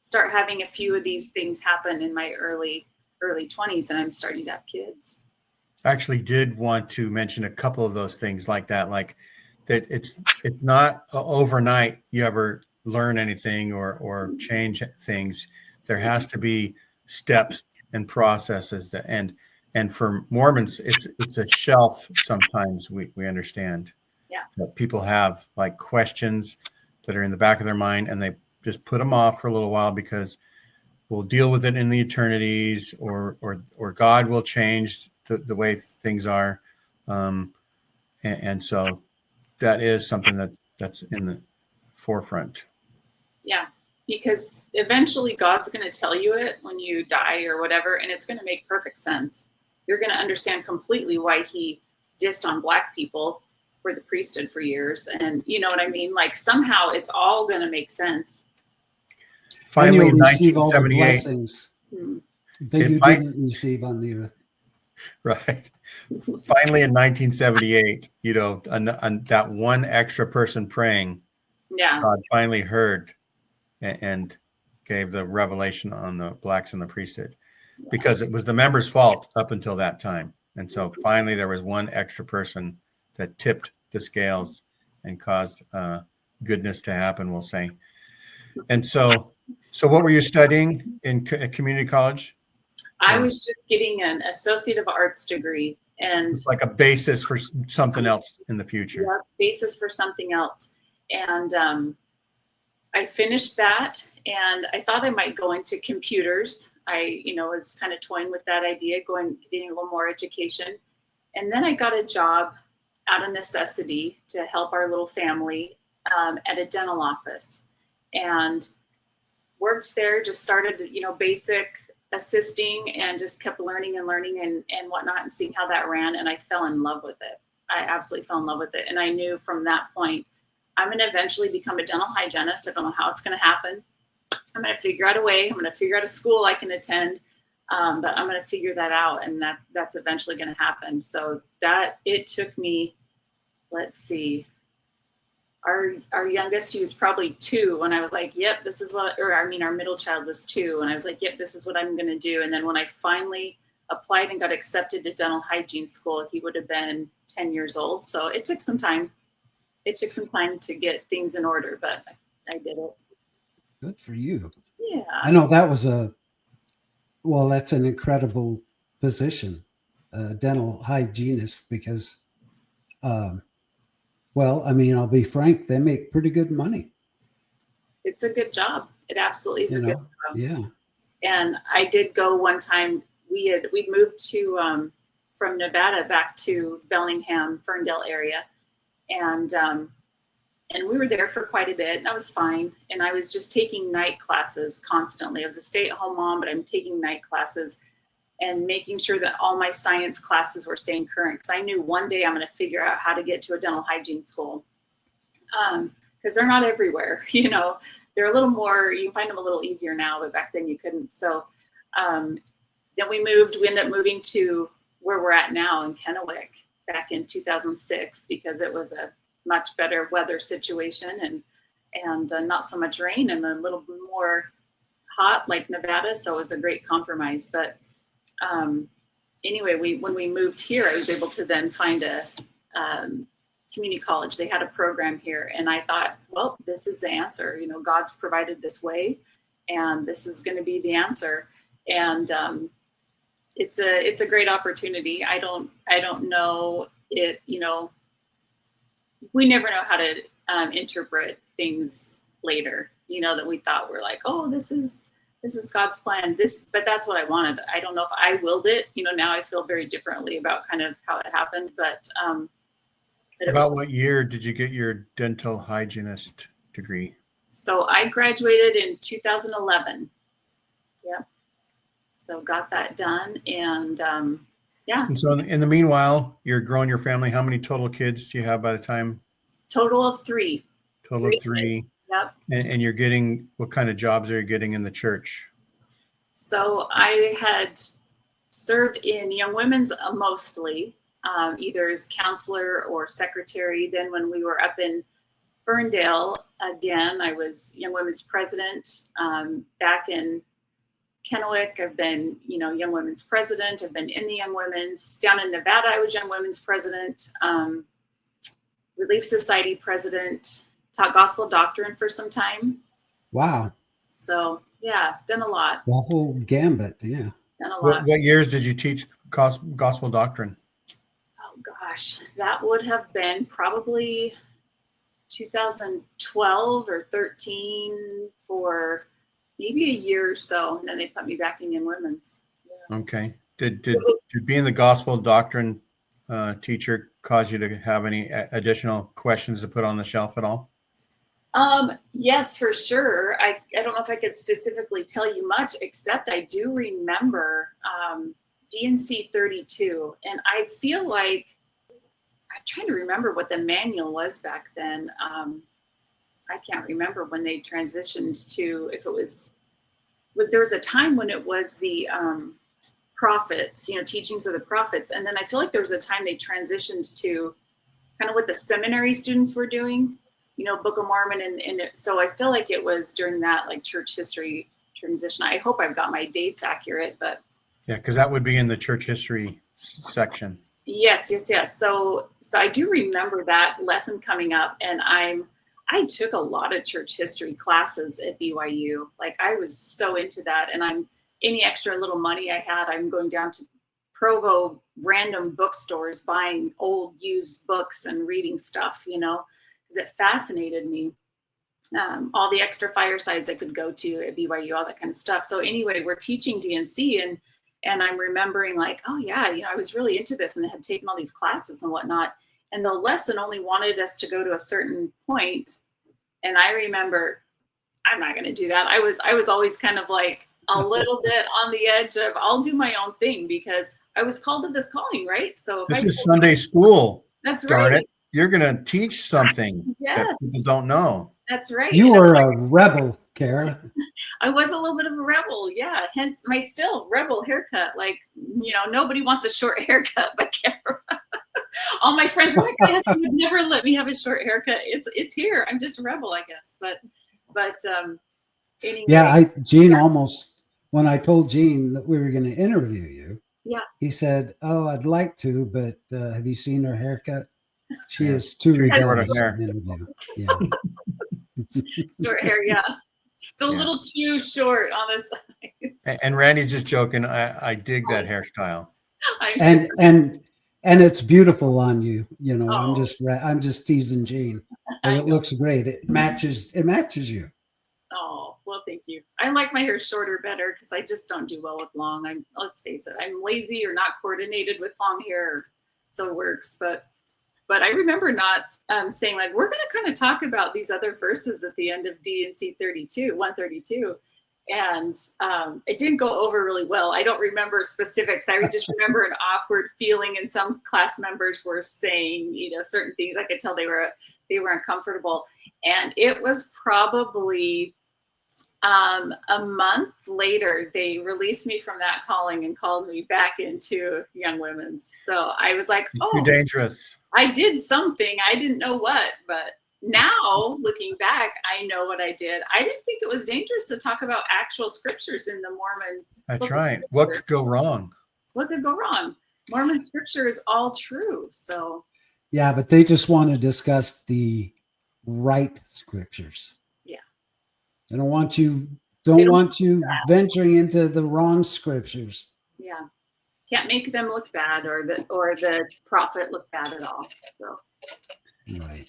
start having a few of these things happen in my early 20s, and I'm starting to have kids. I actually did want to mention a couple of those things like that it's not overnight you ever learn anything or change things. There has to be steps and processes and for Mormons it's a shelf. Sometimes we understand that people have like questions that are in the back of their mind and they just put them off for a little while because we'll deal with it in the eternities, or God will change the way things are, and so that is something that's in the forefront. Yeah, because eventually God's going to tell you it when you die or whatever, and it's going to make perfect sense. You're going to understand completely why he dissed on Black people for the priesthood for years, and you know what I mean. Like somehow it's all going to make sense. Finally, in receive 1978, all the blessings that you didn't receive on the earth. Right. Finally, in 1978, that one extra person praying, God finally heard and gave the revelation on the Blacks in the priesthood, because it was the members' fault up until that time. And so finally, there was one extra person that tipped the scales and caused goodness to happen, we'll say. And so what were you studying at community college? I was just getting an Associate of Arts degree, and it's like a basis for something else in the future. Yeah, basis for something else. And I finished that, and I thought I might go into computers. I, was kind of toying with that idea, getting a little more education. And then I got a job out of necessity to help our little family at a dental office, and worked there, just started, basic assisting and just kept learning and whatnot and seeing how that ran. And I fell in love with it. I absolutely fell in love with it. And I knew from that point, I'm going to eventually become a dental hygienist. I don't know how it's going to happen. I'm going to figure out a way. I'm going to figure out a school I can attend. But I'm going to figure that out. And that's eventually going to happen. So it took me, let's see, our youngest, he was probably 2 when I was like, yep, this is our middle child was 2. And I was like, yep, this is what I'm going to do. And then when I finally applied and got accepted to dental hygiene school, he would have been 10 years old. So it took some time. It took some time to get things in order, but I did it. Good for you. Yeah. I know that was that's an incredible position, dental hygienist, because, I'll be frank, they make pretty good money. It's a good job. It absolutely is a good job. Yeah. And I did go one time. We'd moved to from Nevada back to Bellingham, Ferndale area, and we were there for quite a bit, and that was fine. And I was just taking night classes constantly. I was a stay-at-home mom, but I'm taking night classes and making sure that all my science classes were staying current, because I knew one day I'm going to figure out how to get to a dental hygiene school, because they're not everywhere. They're a little more, you can find them a little easier now, but back then you couldn't. So then we ended up moving to where we're at now in Kennewick back in 2006, because it was a much better weather situation and not so much rain and a little more hot like Nevada. So it was a great compromise. But anyway, when we moved here, I was able to then find a community college. They had a program here, and I thought, well, this is the answer. God's provided this way, and this is going to be the answer. And it's a great opportunity. I don't know it. We never know how to interpret things later. That we thought were like, oh, this is God's plan. But that's what I wanted. I don't know if I willed it. Now I feel very differently about kind of how it happened. But about what year did you get your dental hygienist degree? So I graduated in 2011. Yeah. So got that done, and yeah. And so in the meanwhile, you're growing your family. How many total kids do you have by the time? Total of 3. Total of 3. Yep. And you're getting, what kind of jobs are you getting in the church? So I had served in young women's mostly, either as counselor or secretary. Then when we were up in Ferndale, again, I was young women's president. Back in Kennewick, I've been, young women's president. I've been in the young women's. Down in Nevada, I was young women's president, Relief Society president, taught gospel doctrine for some time. Wow. So yeah, done a lot. The whole gambit, yeah. Done a lot. What years did you teach gospel doctrine? Oh gosh, that would have been probably 2012 or 13 for maybe a year or so, and then they put me back in young women's. Yeah. Okay. Did being the gospel doctrine teacher cause you to have any additional questions to put on the shelf at all? Yes, for sure. I don't know if I could specifically tell you much, except I do remember D&C 32, and I feel like I'm trying to remember what the manual was back then. I can't remember when they transitioned to, if it was, there was a time when it was the prophets, teachings of the prophets. And then I feel like there was a time they transitioned to kind of what the seminary students were doing, Book of Mormon. And so I feel like it was during that like church history transition. I hope I've got my dates accurate, but. Yeah, because that would be in the church history section. Yes. So I do remember that lesson coming up, and I took a lot of church history classes at BYU. Like I was so into that, and any extra little money I had, I'm going down to Provo random bookstores, buying old used books and reading stuff, because it fascinated me. All the extra firesides I could go to at BYU, all that kind of stuff. So anyway, we're teaching D&C, and I'm remembering like, oh yeah, I was really into this and I had taken all these classes and whatnot. And the lesson only wanted us to go to a certain point. And I remember, I'm not going to do that. I was always kind of like a little bit on the edge of, I'll do my own thing, because I was called to this calling, right? So this is Sunday school. That's darn right. It. You're going to teach something that people don't know. That's right. You were a rebel, Cara. I was a little bit of a rebel, yeah. Hence my still rebel haircut. Like, nobody wants a short haircut but Cara. All my friends were like, yes, you would never let me have a short haircut. It's here. I'm just a rebel, I guess. But anyway. Yeah, Gene almost, when I told Gene that we were going to interview you, yeah, he said, "Oh, I'd like to, but have you seen her haircut? She is too rebellious to interview." Yeah. Short hair, yeah. It's a little too short on the sides. And Randy's just joking. I dig that hairstyle. And it's beautiful on you. Oh. I'm just teasing Gene, but it looks great. It matches you. Oh, well, thank you. I like my hair shorter better because I just don't do well with long. Let's face it, I'm lazy or not coordinated with long hair, so it works. But I remember not saying like, we're going to kind of talk about these other verses at the end of D&C 132. And it didn't go over really well. I don't remember specifics. I just remember an awkward feeling, and some class members were saying, certain things. I could tell they were uncomfortable. And it was probably a month later, they released me from that calling and called me back into young women's. So I was like, oh, too dangerous. I did something. I didn't know what, but now looking back, I know what I did. I didn't think it was dangerous to talk about actual scriptures in the Mormon. That's right. What could go wrong? What could go wrong? Mormon scripture is all true. So Yeah, but they just want to discuss the right scriptures. Yeah. They don't want you They don't venturing into the wrong scriptures. Yeah. Can't make them look bad or the prophet look bad at all. So, Right.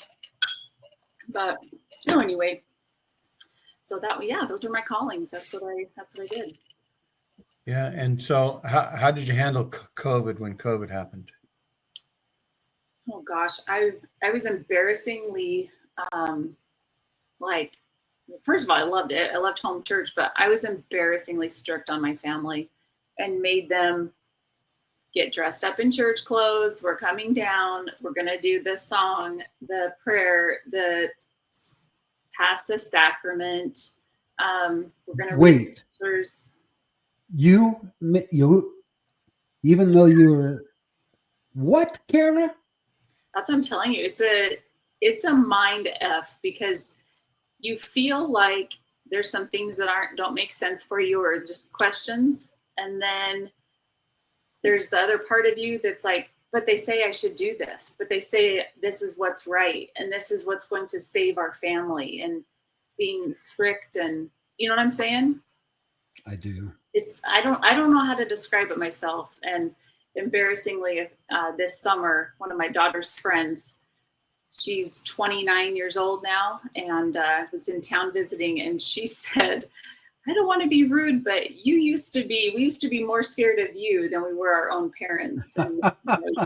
but no, anyway. So those are my callings. That's what I did. Yeah. And so how did you handle COVID when COVID happened? Oh gosh, I was embarrassingly like, first of all, I loved it. I loved home church, but I was embarrassingly strict on my family and made them get dressed up in church clothes. We're coming down. We're going to do the song, the prayer, the pass the sacrament. We're going to Wait. scriptures. You, even though you were what, Cara? That's what I'm telling you. It's a mind F, because you feel like there's some things that don't make sense for you or just questions. And then there's the other part of you that's like, but they say I should do this, but they say this is what's right. And this is what's going to save our family, and being strict, and you know what I'm saying? I do. I don't know how to describe it myself. And embarrassingly, this summer, one of my daughter's friends, she's 29 years old now, and was in town visiting, and she said, I don't want to be rude, but we used to be more scared of you than we were our own parents. And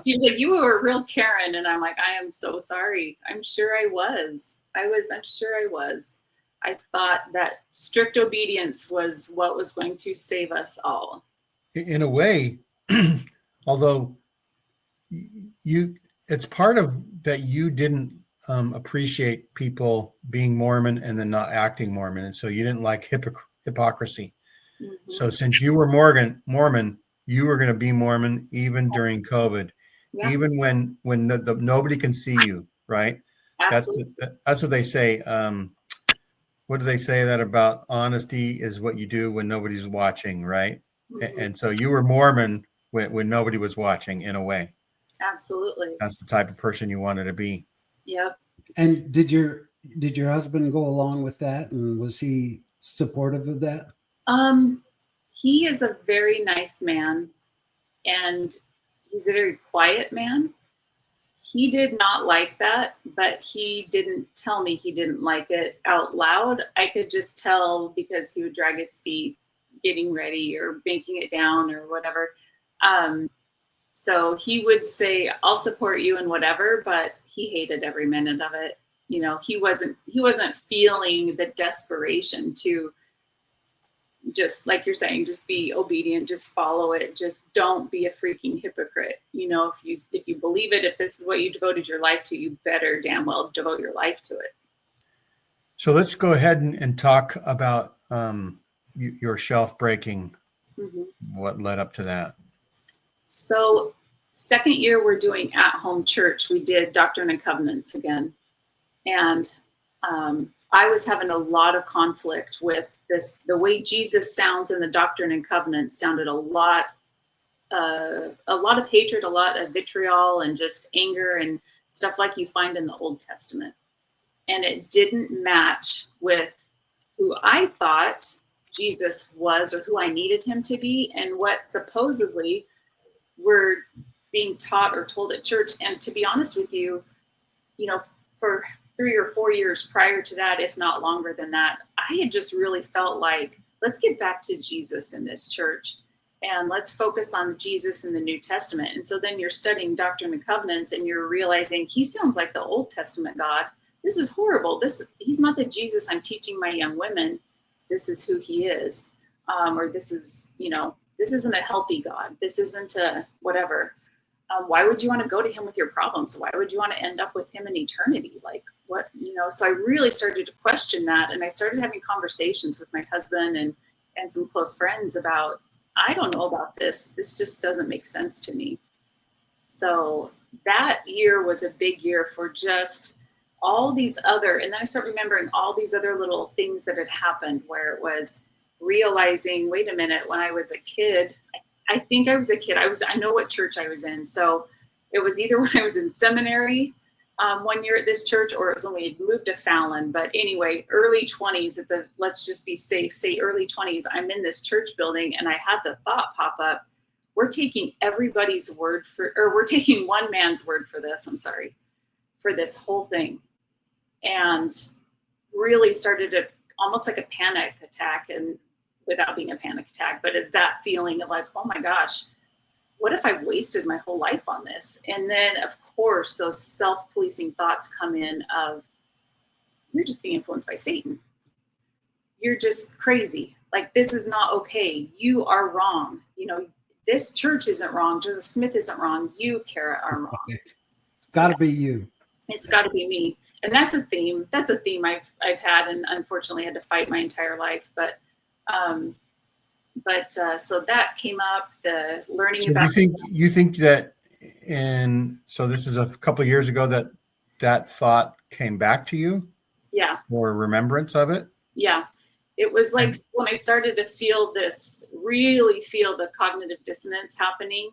she was like, you were a real Karen. And I'm like, I am so sorry. I'm sure I was. I'm sure I was. I thought that strict obedience was what was going to save us all. In a way, although it's part of that you didn't appreciate people being Mormon and then not acting Mormon. And so you didn't like hypocrisy. Mm-hmm. So since you were Mormon, you were going to be Mormon even during COVID, even when nobody can see you, right? Absolutely. That's what they say. What do they say that about honesty is what you do when nobody's watching, right? Mm-hmm. And so you were Mormon when nobody was watching, in a way. Absolutely. That's the type of person you wanted to be. Yep. And did your husband go along with that? And was he supportive of that? He is a very nice man, and he's a very quiet man. He did not like that, but he didn't tell me he didn't like it out loud. I could just tell because he would drag his feet getting ready or banking it down or whatever. So he would say, I'll support you in whatever, but he hated every minute of it. You know, he wasn't feeling the desperation to, just like you're saying, just be obedient, just follow it, just don't be a freaking hypocrite. You know, if you believe it, if this is what you devoted your life to, you better damn well devote your life to it. So let's go ahead and talk about your shelf breaking. Mm-hmm. What led up to that? So second year we're doing at-home church. We did Doctrine and Covenants again. And I was having a lot of conflict with this. The way Jesus sounds in the Doctrine and Covenants sounded a lot of hatred, a lot of vitriol, and just anger and stuff like you find in the Old Testament. And it didn't match with who I thought Jesus was, or who I needed him to be, and what supposedly we're being taught or told at church. And to be honest with you, for 3 or 4 years prior to that, if not longer than that, I had just really felt like, let's get back to Jesus in this church and let's focus on Jesus in the New Testament. And so then you're studying Doctrine and Covenants and you're realizing he sounds like the Old Testament God. This is horrible. He's not the Jesus I'm teaching my young women. This is who he is. Or this is, this isn't a healthy God. This isn't a whatever. Why would you want to go to him with your problems? Why would you want to end up with him in eternity? Like what, so I really started to question that. And I started having conversations with my husband and some close friends about, I don't know about this. This just doesn't make sense to me. So that year was a big year for just all these other, and then I start remembering all these other little things that had happened where it was realizing, wait a minute, when I was a kid, I think I was a kid. I know what church I was in. So It was either when I was in seminary 1 year at this church, or it was when we had moved to Fallon. But anyway, early 20s, let's just be safe, say early 20s, I'm in this church building and I had the thought pop up, we're taking everybody's word we're taking one man's word for this, for this whole thing. And really started almost like a panic attack, and without being a panic attack, but that feeling of like, oh my gosh, what if I've wasted my whole life on this? And then of course, those self-policing thoughts come in of, you're just being influenced by Satan. You're just crazy. Like, this is not okay. You are wrong. This church isn't wrong. Joseph Smith isn't wrong. You, Cara, are wrong. It's got to be you. It's got to be me. And that's a theme. That's a theme I've had, and unfortunately had to fight my entire life. But so that came up. The learning So about. You think that, so this is a couple of years ago that thought came back to you? Yeah. Or remembrance of it? Yeah. It was like when I started to really feel the cognitive dissonance happening,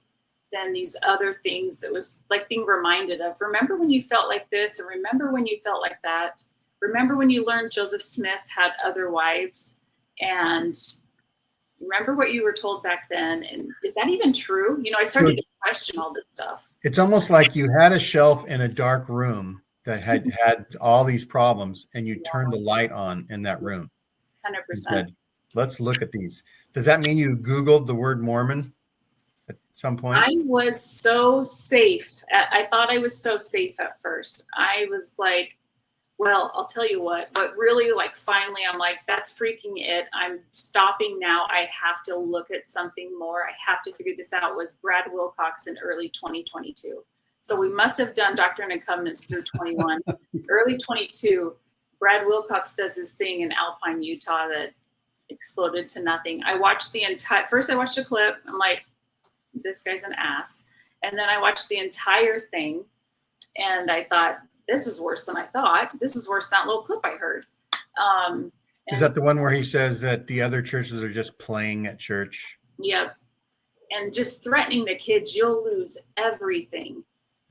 then these other things, it was like being reminded of, remember when you felt like this, or remember when you felt like that? Remember when you learned Joseph Smith had other wives, and remember what you were told back then? And is that even true? I started to question all this stuff. It's almost like you had a shelf in a dark room that had all these problems, and you turned the light on in that room. 100%. Said, let's look at these. Does that mean you Googled the word Mormon at some point? I was so safe. I thought I was so safe at first. I was like, well, I'll tell you what, but really, like, finally, I'm like, that's freaking it. I'm stopping now. I have to look at something more. I have to figure this out. Was Brad Wilcox in early 2022. So we must have done Doctrine and Covenants through 21. Early 22, Brad Wilcox does this thing in Alpine, Utah that exploded to nothing. First I watched a clip. I'm like, this guy's an ass. And then I watched the entire thing, and I thought, this is worse than I thought. This is worse than that little clip I heard. Is that the one where he says that the other churches are just playing at church? Yep. And just threatening the kids, you'll lose everything.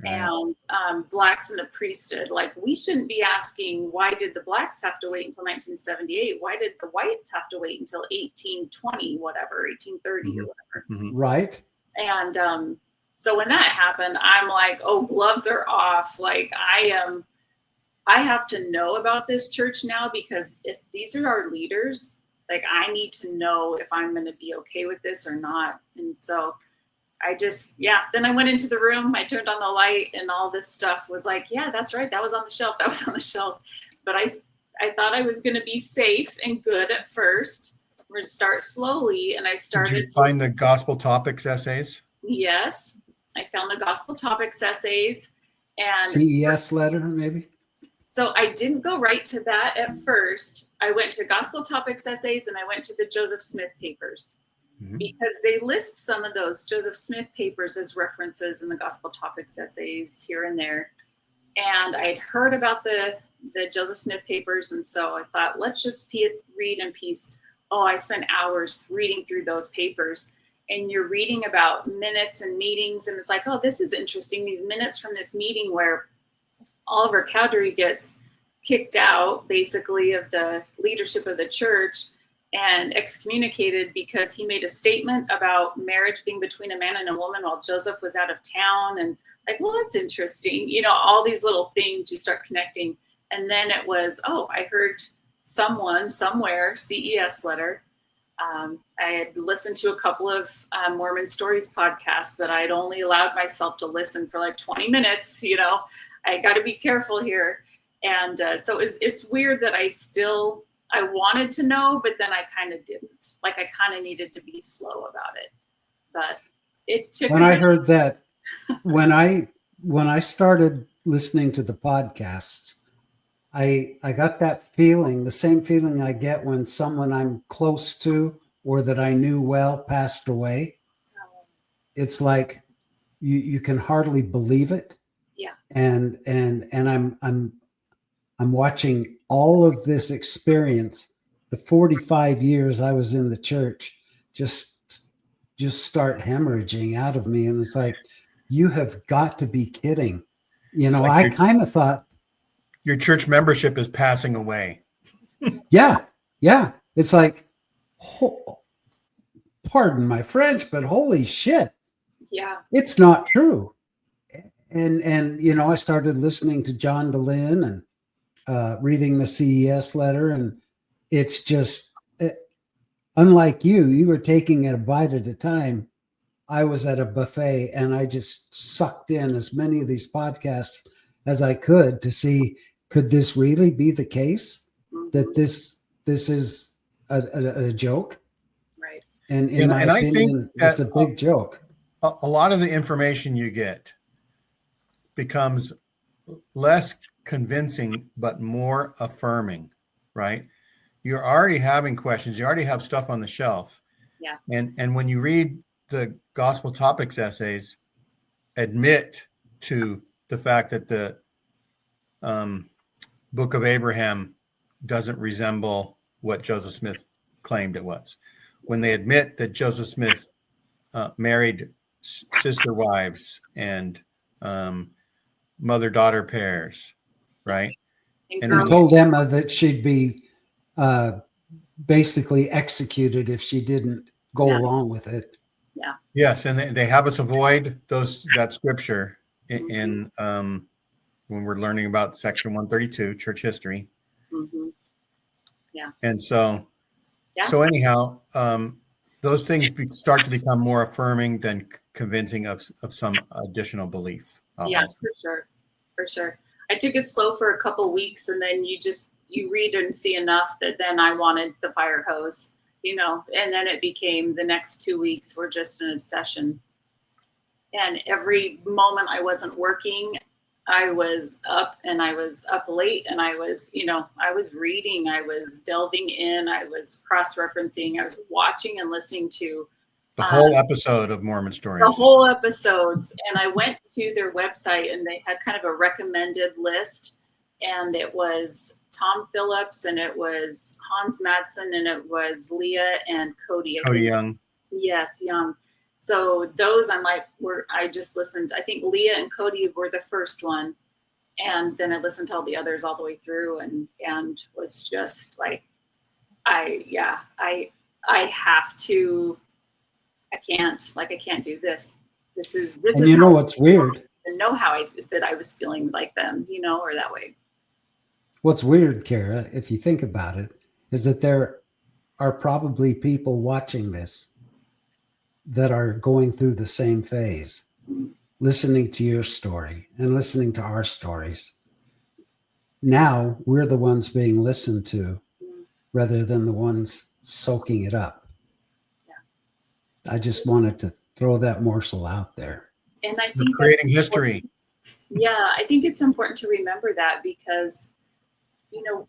Right. And blacks in the priesthood, like, we shouldn't be asking, why did the blacks have to wait until 1978? Why did the whites have to wait until 1820, whatever, 1830 or whatever? Mm-hmm. Right. And so when that happened, I'm like, oh, gloves are off. Like, I have to know about this church now, because if these are our leaders, like, I need to know if I'm going to be okay with this or not. And so then I went into the room, I turned on the light, and all this stuff was like, yeah, that's right. That was on the shelf. But I thought I was going to be safe and good at first. We're going to start slowly. And I started. Did you find the Gospel Topics essays? Yes. I found the Gospel Topics essays and CES letter, maybe. So I didn't go right to that at first. I went to Gospel Topics essays, and I went to the Joseph Smith papers, because they list some of those Joseph Smith papers as references in the Gospel Topics essays here and there. And I'd heard about the Joseph Smith papers, and so I thought, let's just read in peace. Oh, I spent hours reading through those papers. And you're reading about minutes and meetings, and it's like, oh, this is interesting. These minutes from this meeting where Oliver Cowdery gets kicked out, basically, of the leadership of the church and excommunicated because he made a statement about marriage being between a man and a woman while Joseph was out of town. And like, well, that's interesting. All these little things you start connecting. And then it was, oh, I heard someone somewhere, CES letter. I had listened to a couple of Mormon Stories podcasts, but I'd only allowed myself to listen for like 20 minutes. I got to be careful here. And so it's weird that I wanted to know, but then I kind of didn't. Like, I kind of needed to be slow about it. But it took. When I heard that, when I started listening to the podcasts, I got that feeling, the same feeling I get when someone I'm close to or that I knew well passed away. It's like you can hardly believe it. Yeah. And I'm watching all of this experience, the 45 years I was in the church, just start hemorrhaging out of me. And it's like, You have got to be kidding. You know, like I kind of thought, your church membership is passing away. yeah. It's like, pardon my French, but holy shit, Yeah. it's not true. And you know, I started listening to John Dehlin and reading the CES letter, and it's just unlike you were taking it a bite at a time. I was at a buffet and I just sucked in as many of these podcasts as I could to see, could this really be the case? That this is a joke? Right. And in my I think opinion, that it's a big joke. a lot of the information you get becomes less convincing, but more affirming, right? You're already having questions. You already have stuff on the shelf. Yeah. And when you read the gospel topics essays, admit to the fact that the Book of Abraham doesn't resemble what Joseph Smith claimed it was. When they admit that Joseph Smith married sister wives and mother-daughter pairs, right? And told Emma that she'd be basically executed if she didn't go along with it. Yeah. Yes, and they have us avoid that scripture in when we're learning about section 132, church history. Mm-hmm. Yeah. And so anyhow, those things start to become more affirming than convincing of some additional belief. Yeah, for sure. I took it slow for a couple weeks, and then you read and see enough that then I wanted the fire hose, you know, and then it became the next 2 weeks were just an obsession. And every moment I wasn't working, I was up, and I was up late, and I was reading, I was delving in, I was cross-referencing, I was watching and listening to the whole episode of Mormon Stories. The whole episodes. And I went to their website, and they had kind of a recommended list, and it was Tom Phillips, and it was Hans Madsen, and it was Leah and Cody. Cody Young. Yes, Young. So those I just listened. I think Leah and Cody were the first one. And then I listened to all the others all the way through, and was just like, I have to, I can't do this. This is. And you know what's weird? And know how I was feeling like them, you know, or that way. What's weird, Cara, if you think about it, is that there are probably people watching this that are going through the same phase, listening to your story and listening to our stories. Now we're the ones being listened to rather than the ones soaking it up. Yeah. I just wanted to throw that morsel out there. And I think creating history. Yeah, I think it's important to remember that because, you know,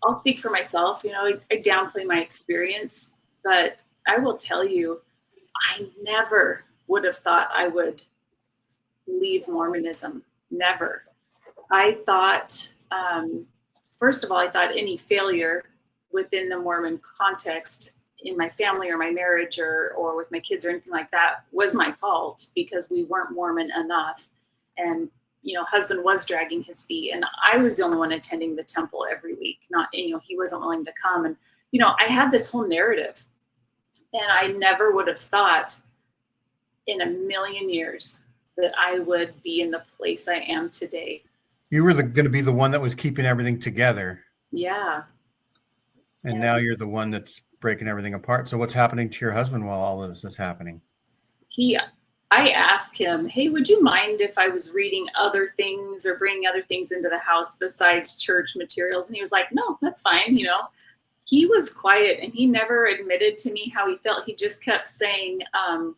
I'll speak for myself. You know, I downplay my experience, but I will tell you, I never would have thought I would leave Mormonism. Never. I thought, first of all, I thought any failure within the Mormon context in my family or my marriage or with my kids or anything like that was my fault because we weren't Mormon enough. And, you know, husband was dragging his feet, and I was the only one attending the temple every week. Not, you know, he wasn't willing to come. And, you know, I had this whole narrative, and I never would have thought in a million years that I would be in the place I am today. You were going to be the one that was keeping everything together. Yeah. And now you're the one that's breaking everything apart. So what's happening to your husband while all of this is happening? I asked him, hey, would you mind if I was reading other things or bringing other things into the house besides church materials? And he was like, no, that's fine. You know, he was quiet, and he never admitted to me how he felt. He just kept saying, I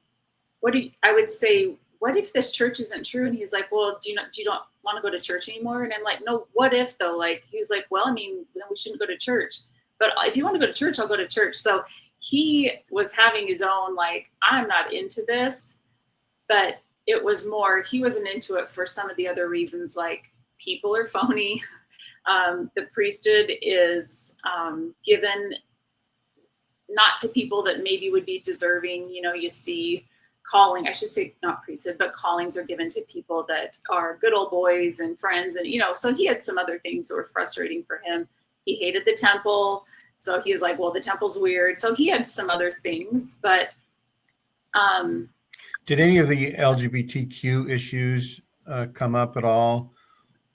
would say, what if this church isn't true? And he's like, well, do you don't want to go to church anymore? And I'm like, no, what if though? Like, he was like, well, I mean, then we shouldn't go to church. But if you want to go to church, I'll go to church. So he was having his own, like, I'm not into this. But it was more, he wasn't into it for some of the other reasons, like people are phony. The priesthood is given not to people that maybe would be deserving. You know, you see calling, I should say not priesthood, but callings are given to people that are good old boys and friends. And, so he had some other things that were frustrating for him. He hated the temple. So he was like, well, the temple's weird. So he had some other things, but. Did any of the LGBTQ issues come up at all?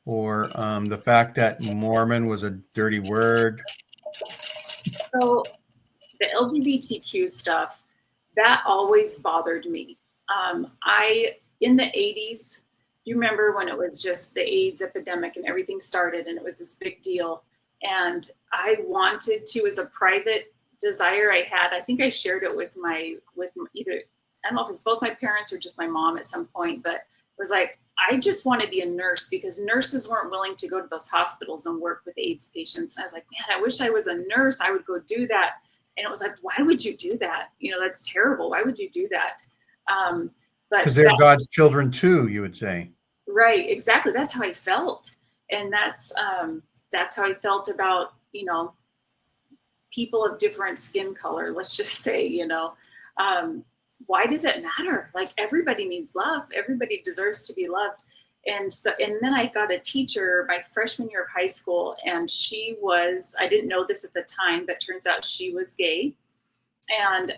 Or the fact that Mormon was a dirty word? So the LGBTQ stuff, that always bothered me. In the 80s, you remember when it was just the AIDS epidemic and everything started and it was this big deal. And I wanted to, as a private desire I had, I think I shared it with either, I don't know if it's both my parents or just my mom at some point, but it was like, I just want to be a nurse because nurses weren't willing to go to those hospitals and work with AIDS patients. And I was like, man, I wish I was a nurse. I would go do that. And it was like, why would you do that? That's terrible. Why would you do that? Because they're God's children too, you would say. Right, exactly. That's how I felt. And that's how I felt about, people of different skin color, let's just say, why does it matter? Like, everybody needs love. Everybody deserves to be loved. And then I got a teacher my freshman year of high school, and I didn't know this at the time, but turns out she was gay. And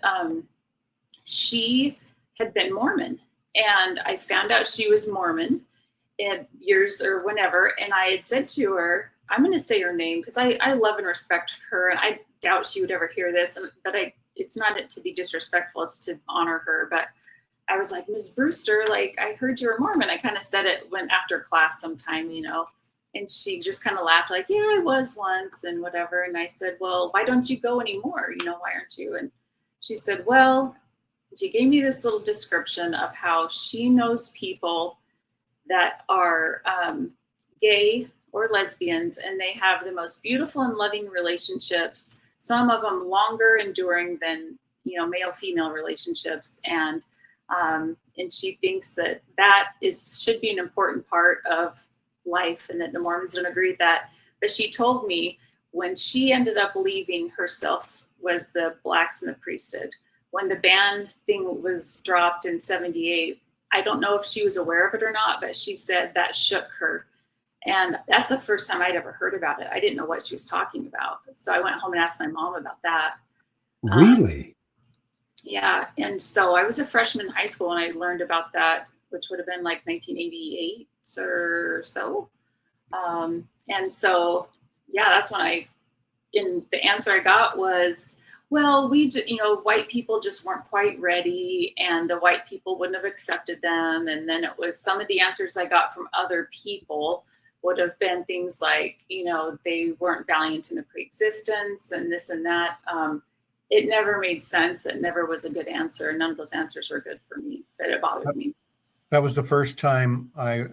she had been Mormon. And I found out she was Mormon in years or whenever. And I had said to her, I'm going to say her name because I love and respect her. And I doubt she would ever hear this, but it's not to be disrespectful, it's to honor her. But I was like, Ms. Brewster, like, I heard you were Mormon. I kind of said it when after class sometime, and she just kind of laughed like, yeah, I was once and whatever. And I said, well, why don't you go anymore? Why aren't you? And she said, well, she gave me this little description of how she knows people that are gay or lesbians, and they have the most beautiful and loving relationships, some of them longer enduring than, male-female relationships. And she thinks that should be an important part of life, and that the Mormons don't agree with that. But she told me when she ended up leaving, herself was the blacks in the priesthood. When the ban thing was dropped in 78, I don't know if she was aware of it or not, but she said that shook her. And that's the first time I'd ever heard about it. I didn't know what she was talking about. So I went home and asked my mom about that. Really? Yeah. And so I was a freshman in high school and I learned about that, which would have been like 1988 or so. And so, yeah, that's when the answer I got was, well, white people just weren't quite ready and the white people wouldn't have accepted them. And then it was some of the answers I got from other people would have been things like, they weren't valiant in the pre-existence and this and that. It never made sense. It never was a good answer. None of those answers were good for me, but it bothered me. That was the first time I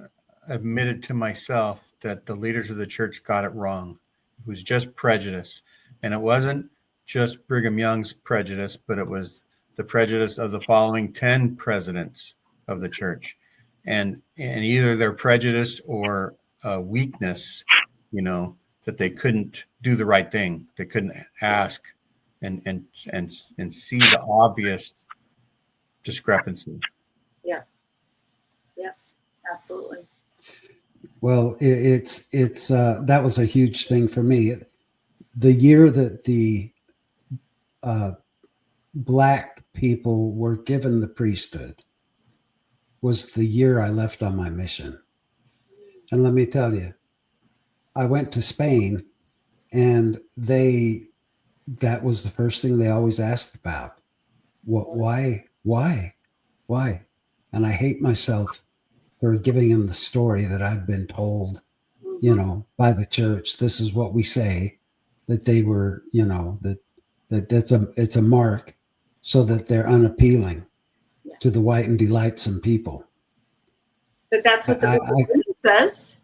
admitted to myself that the leaders of the church got it wrong. It was just prejudice. And it wasn't just Brigham Young's prejudice, but it was the prejudice of the following 10 presidents of the church. And either their prejudice or weakness, that they couldn't do the right thing. They couldn't ask and see the obvious discrepancy. Yeah, absolutely. Well, it's that was a huge thing for me. The year that the black people were given the priesthood was the year I left on my mission. And let me tell you, I went to Spain and that was the first thing they always asked about. Why? And I hate myself for giving them the story that I've been told, by the church. This is what we say, that they were, it's a mark so that they're unappealing to the white and delightsome people. But that's what the book of Mormon says.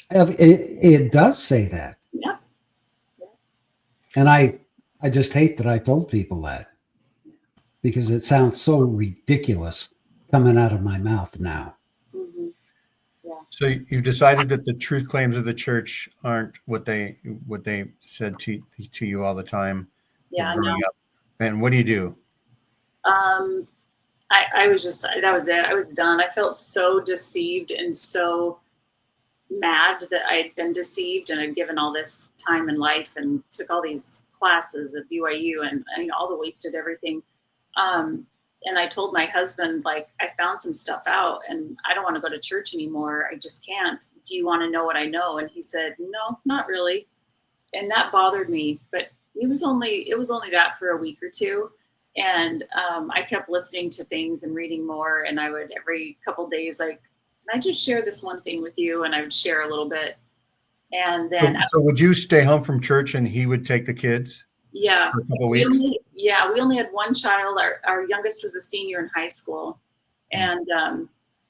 It does say that. Yeah. And I just hate that I told people that, because it sounds so ridiculous coming out of my mouth now. Mm-hmm. Yeah. So you've decided that the truth claims of the church aren't what they said to you all the time. Yeah. Growing up. And what do you do? I was just, that was it. I was done. I felt so deceived and so mad that I'd been deceived, and I'd given all this time and life and took all these classes at BYU and all the wasted everything. And I told my husband, like, I found some stuff out and I don't want to go to church anymore. I just can't. Do you want to know what I know? And he said, no, not really. And that bothered me, but it was only that for a week or two. And I kept listening to things and reading more. And I would, every couple of days, like, can I just share this one thing with you? And I would share a little bit. And then, so would you stay home from church and he would take the kids? Yeah, For a couple weeks? We only had one child. Our youngest was a senior in high school, and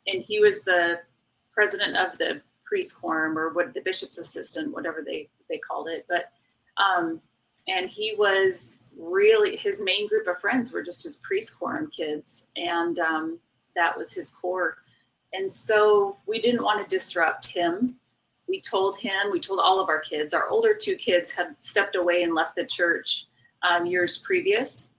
he was the president of the priest quorum, or what, the bishop's assistant, whatever they called it. But and he was really, his main group of friends were just his priest quorum kids, and that was his core. And so we didn't want to disrupt him. We told all of our kids. Our older two kids had stepped away and left the church years previous.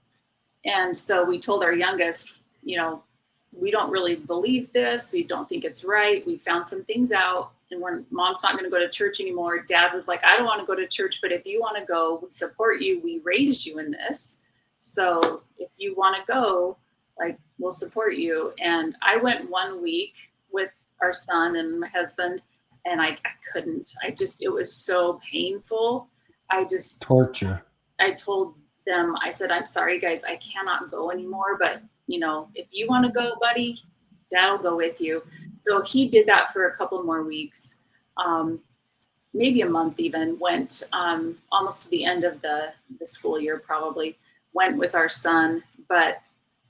And so we told our youngest, we don't really believe this. We don't think it's right. We found some things out, and mom's not going to go to church anymore. Dad was like, I don't want to go to church, but if you want to go, we support you. We raised you in this. So if you want to go, like, we'll support you. And I went 1 week with our son and my husband, and I couldn't. It was so painful. Torture. I told them, I said, I'm sorry, guys, I cannot go anymore. But, if you want to go, buddy, Dad will go with you. So he did that for a couple more weeks, maybe a month even, went almost to the end of the school year, probably, went with our son. But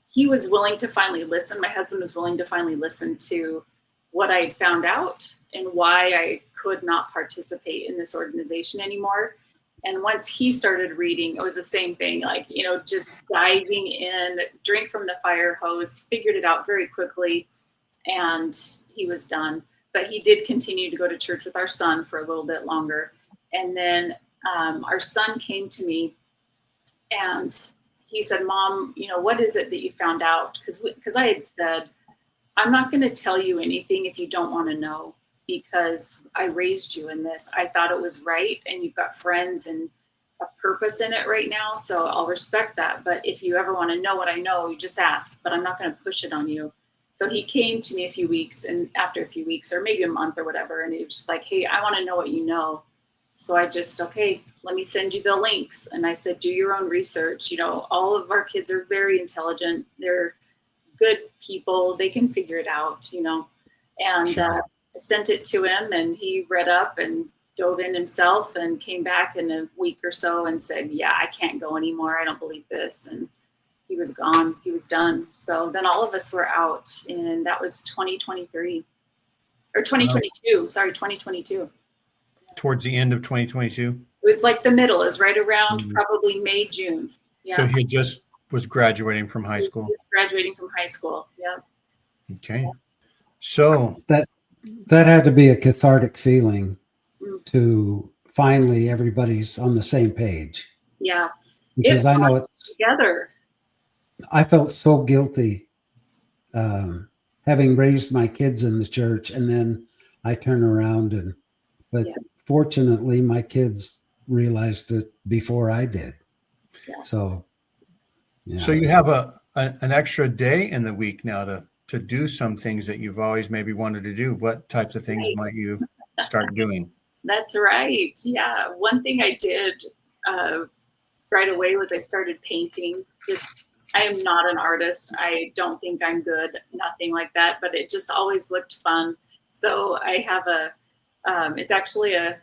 he was willing to finally listen. My husband was willing to finally listen to what I found out and why I could not participate in this organization anymore. And once he started reading, it was the same thing, like, just diving in, drink from the fire hose, figured it out very quickly, and he was done. But he did continue to go to church with our son for a little bit longer. And then our son came to me and he said, Mom, what is it that you found out? Because I had said, I'm not going to tell you anything if you don't want to know, because I raised you in this. I thought it was right, and you've got friends and a purpose in it right now, so I'll respect that. But if you ever want to know what I know, you just ask, but I'm not going to push it on you. So he came to me a few weeks, and after a few weeks, or maybe a month or whatever, and he was just like, hey, I want to know what you know. So I just, okay, let me send you the links. And I said, do your own research. All of our kids are very intelligent. They're good people. They can figure it out, and Sure. I sent it to him, and he read up and dove in himself and came back in a week or so and said, yeah, I can't go anymore. I don't believe this. And he was gone. He was done. So then all of us were out, and that was 2023 or 2022. Wow. Sorry, 2022. Towards the end of 2022? It was like the middle. It was right around probably May, June. Yeah. So he just was graduating from high school? He was graduating from high school, yeah. Okay. So that had to be a cathartic feeling to finally everybody's on the same page. Yeah. Because I know it's together. I felt so guilty having raised my kids in the church, and then I turn around but fortunately my kids realized it before I did. Yeah. So you have an extra day in the week now to do some things that you've always maybe wanted to do. What types of things might you start doing? That's right. Yeah. One thing I did right away was I started painting. I am not an artist. I don't think I'm good, nothing like that, but it just always looked fun. So I have it's actually a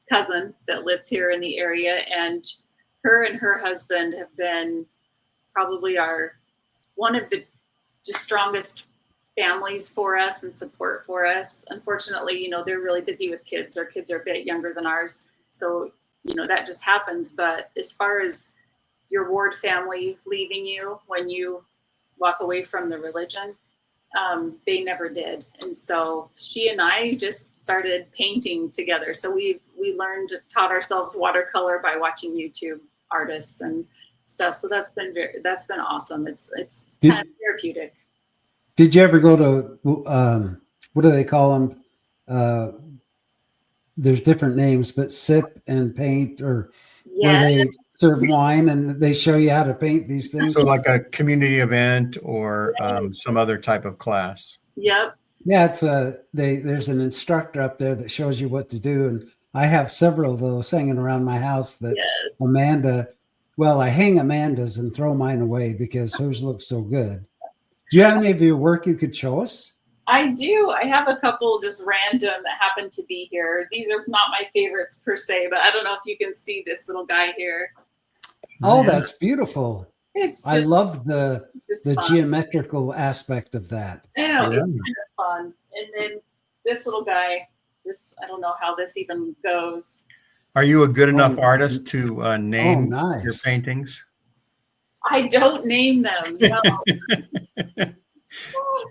cousin that lives here in the area, and her husband have been probably one of the just strongest families for us and support for us. Unfortunately, they're really busy with kids. Our kids are a bit younger than ours. So, that just happens. But as far as your ward family leaving you when you walk away from the religion, they never did. And so she and I just started painting together. So we taught ourselves watercolor by watching YouTube artists and stuff. So that's been awesome. It's kind of therapeutic. Did you ever go to what do they call them? There's different names, but sip and paint, or where Yeah. they serve wine and they show you how to paint these things. So like a community event or some other type of class. Yep. Yeah, there's an instructor up there that shows you what to do, and I have several of those hanging around my house that Yes. I hang Amanda's and throw mine away because hers looks so good. Do you have any of your work you could show us? I do. I have a couple just random that happen to be here. These are not my favorites per se, but I don't know if you can see this little guy here. Oh, Yeah. that's beautiful. It's just, I love the fun. geometrical aspect of that. I know, Yeah. it's kind of fun. And then this little guy, I don't know how this even goes. Are you a good enough artist to name nice. your paintings? I don't name them. No.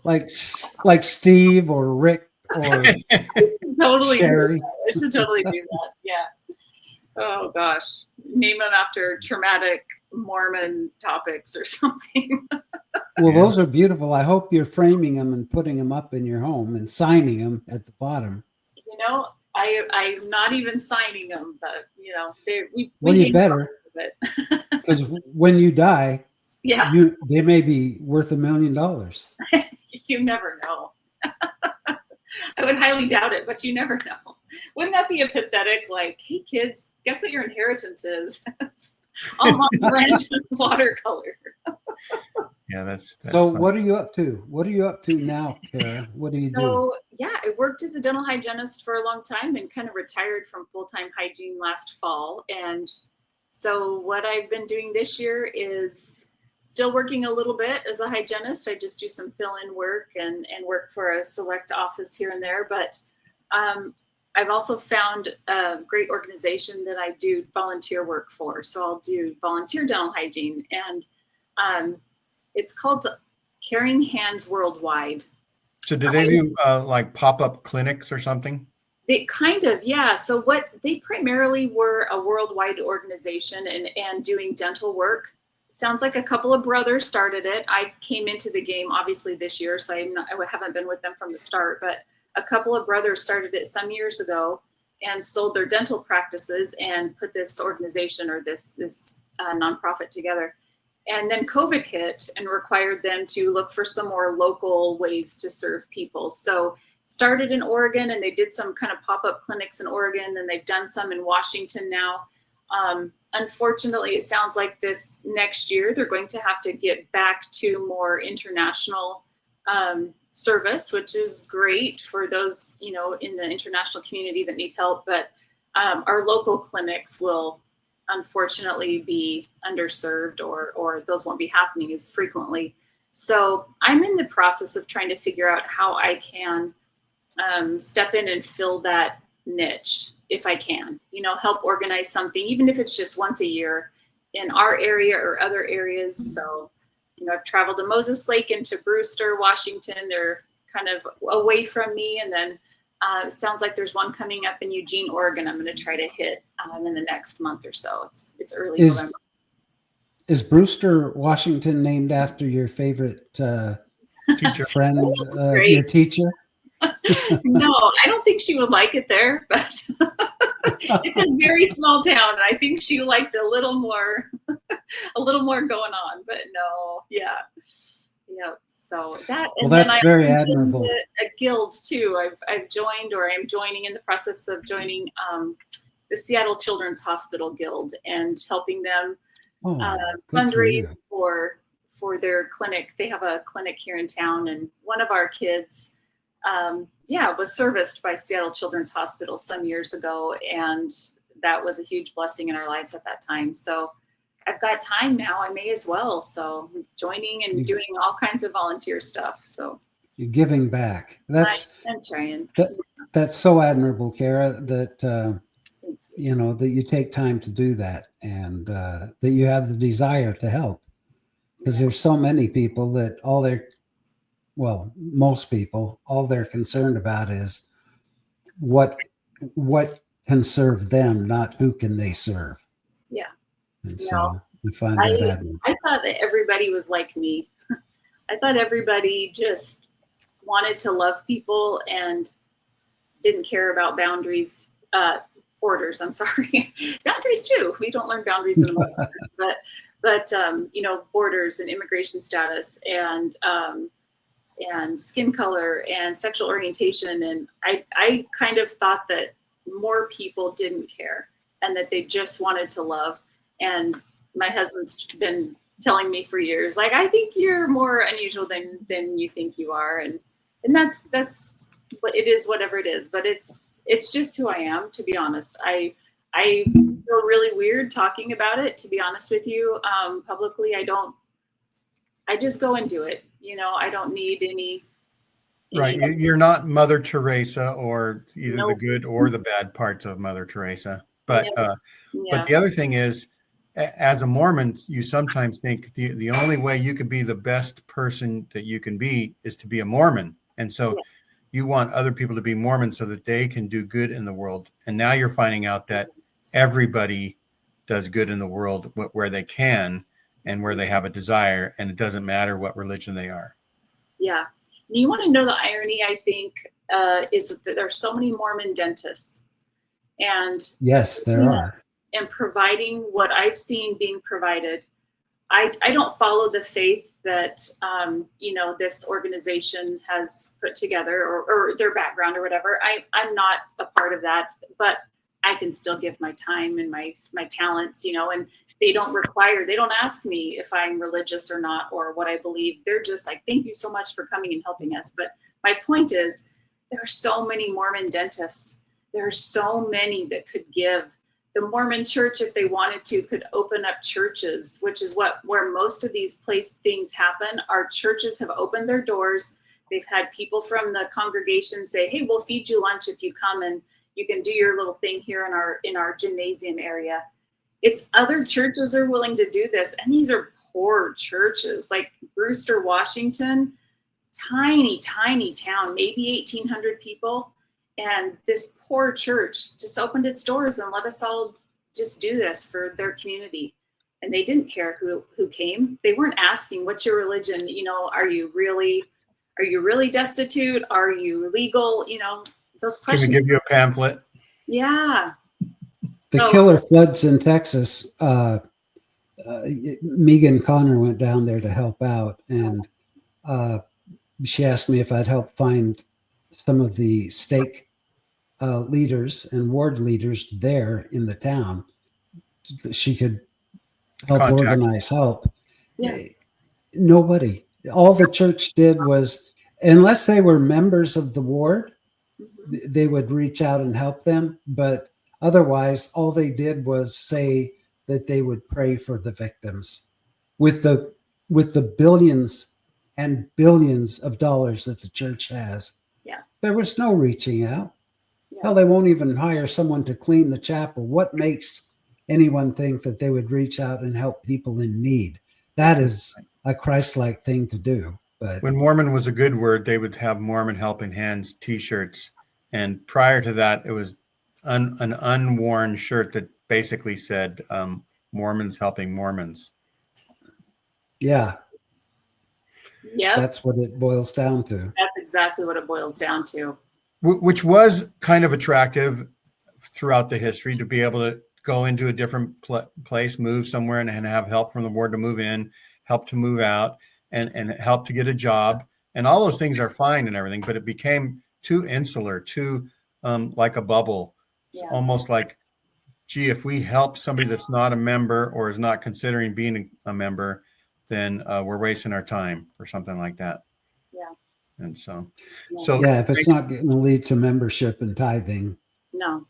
like Steve or Rick or Totally. Sherry. I should totally do that. Yeah. Oh gosh. Name them after traumatic Mormon topics or something. Well, those are beautiful. I hope you're framing them and putting them up in your home and signing them at the bottom. You know, I'm not even signing them, but you know, you better, because when you die, yeah, they may be worth $1 million. You never know. I would highly doubt it, but you never know. Wouldn't that be a pathetic, like, hey kids, guess what your inheritance is? All Mom's random watercolor. Yeah, that's so funny. What are you up to? What are you up to now, Cara? What do you do? So yeah, I worked as a dental hygienist for a long time and kind of retired from full-time hygiene last fall. And so what I've been doing this year is still working a little bit as a hygienist. I just do some fill-in work and work for a select office here and there. But I've also found a great organization that I do volunteer work for. So I'll do volunteer dental hygiene, and it's called Caring Hands Worldwide. So do they do like pop-up clinics or something? They kind of, yeah. So what they primarily were a worldwide organization and doing dental work. Sounds like a couple of brothers started it. I came into the game obviously this year, so I haven't been with them from the start, but a couple of brothers started it some years ago and sold their dental practices and put this organization or this nonprofit together. And then COVID hit and required them to look for some more local ways to serve people. So started in Oregon, and they did some kind of pop-up clinics in Oregon, and they've done some in Washington now. Unfortunately, it sounds like this next year they're going to have to get back to more international service, which is great for those, you know, in the international community that need help. But our local clinics will unfortunately be underserved, or those won't be happening as frequently. So I'm in the process of trying to figure out how I can step in and fill that niche if I can, you know, help organize something, even if it's just once a year in our area or other areas. So, you know, I've traveled to Moses Lake and to Brewster, Washington. They're kind of away from me. And then it sounds like there's one coming up in Eugene, Oregon. I'm going to try to hit in the next month or so. It's early November. Is Brewster, Washington named after your favorite Teacher friend, your teacher? No, I don't think she would like it there, but it's a very small town, and I think she liked a little more going on. But no, yeah. So that, and well, that's then very admirable. A guild too. I've joined, or I'm joining, in the process of joining the Seattle Children's Hospital Guild and helping them fundraise for their clinic. They have a clinic here in town, and one of our kids was serviced by Seattle Children's Hospital some years ago, and that was a huge blessing in our lives at that time. So I've got time now, I may as well. So I'm joining and doing all kinds of volunteer stuff. So you're giving back. I'm trying. That's so admirable, Cara, that you know, that you take time to do that, and that you have the desire to help, because there's so many people that most people, all they're concerned about is what can serve them, not who can they serve. Yeah. And so we find that admirable. I thought that everybody was like me. I thought everybody just wanted to love people and didn't care about boundaries, orders. I'm sorry, boundaries too. We don't learn boundaries in a moment, but borders and immigration status and skin color and sexual orientation. And I kind of thought that more people didn't care and that they just wanted to love. And my husband's been telling me for years, like, I think you're more unusual than you think you are. And that's what it is, whatever it is, but it's just who I am, to be honest. I feel really weird talking about it, to be honest with you, publicly. I just go and do it. I don't need any. Right. You're not Mother Teresa or either Nope. the good or the bad parts of Mother Teresa. But Yeah. but the other thing is, as a Mormon, you sometimes think the only way you could be the best person that you can be is to be a Mormon. And so you want other people to be Mormon so that they can do good in the world. And now you're finding out that everybody does good in the world where they can and where they have a desire, and it doesn't matter what religion they are. Yeah. You want to know the irony, I think, is that there are so many Mormon dentists. And yes, there are. And providing what I've seen being provided. I don't follow the faith that, this organization has put together or their background or whatever. I'm not a part of that, but I can still give my time and my talents, and they don't ask me if I'm religious or not, or what I believe. They're just like, thank you so much for coming and helping us. But my point is, there are so many Mormon dentists. There are so many that could give. The Mormon church, if they wanted to, could open up churches, which is where most of these things happen. Our churches have opened their doors. They've had people from the congregation say, hey, we'll feed you lunch if you come and you can do your little thing here in our gymnasium area. It's other churches are willing to do this. And these are poor churches like Brewster, Washington, tiny town, maybe 1,800 people. And this poor church just opened its doors and let us all just do this for their community. And they didn't care who came. They weren't asking, what's your religion? Are you really destitute? Are you legal? Those questions. Can we give you a pamphlet? Yeah. The killer floods in Texas, Megan Connor went down there to help out. And she asked me if I'd help find some of the stake leaders and ward leaders there in the town. She could help organize help. Yeah. Nobody. All the church did was, unless they were members of the ward, they would reach out and help them. But otherwise, all they did was say that they would pray for the victims. With the billions and billions of dollars that the church has, there was no reaching out. Hell, they won't even hire someone to clean the chapel. What makes anyone think that they would reach out and help people in need? That is a Christ-like thing to do. But when Mormon was a good word, they would have Mormon Helping Hands T-shirts. And prior to that, it was an unworn shirt that basically said Mormons helping Mormons. Yeah. Yeah. That's what it boils down to. That's exactly what it boils down to. Which was kind of attractive throughout the history, to be able to go into a different place, move somewhere and have help from the ward to move in, help to move out, and help to get a job. And all those things are fine and everything, but it became too insular, too like a bubble. It's almost like, gee, if we help somebody that's not a member or is not considering being a member, then we're wasting our time or something like that. Yeah. And so if it's not going to lead to membership and tithing. No.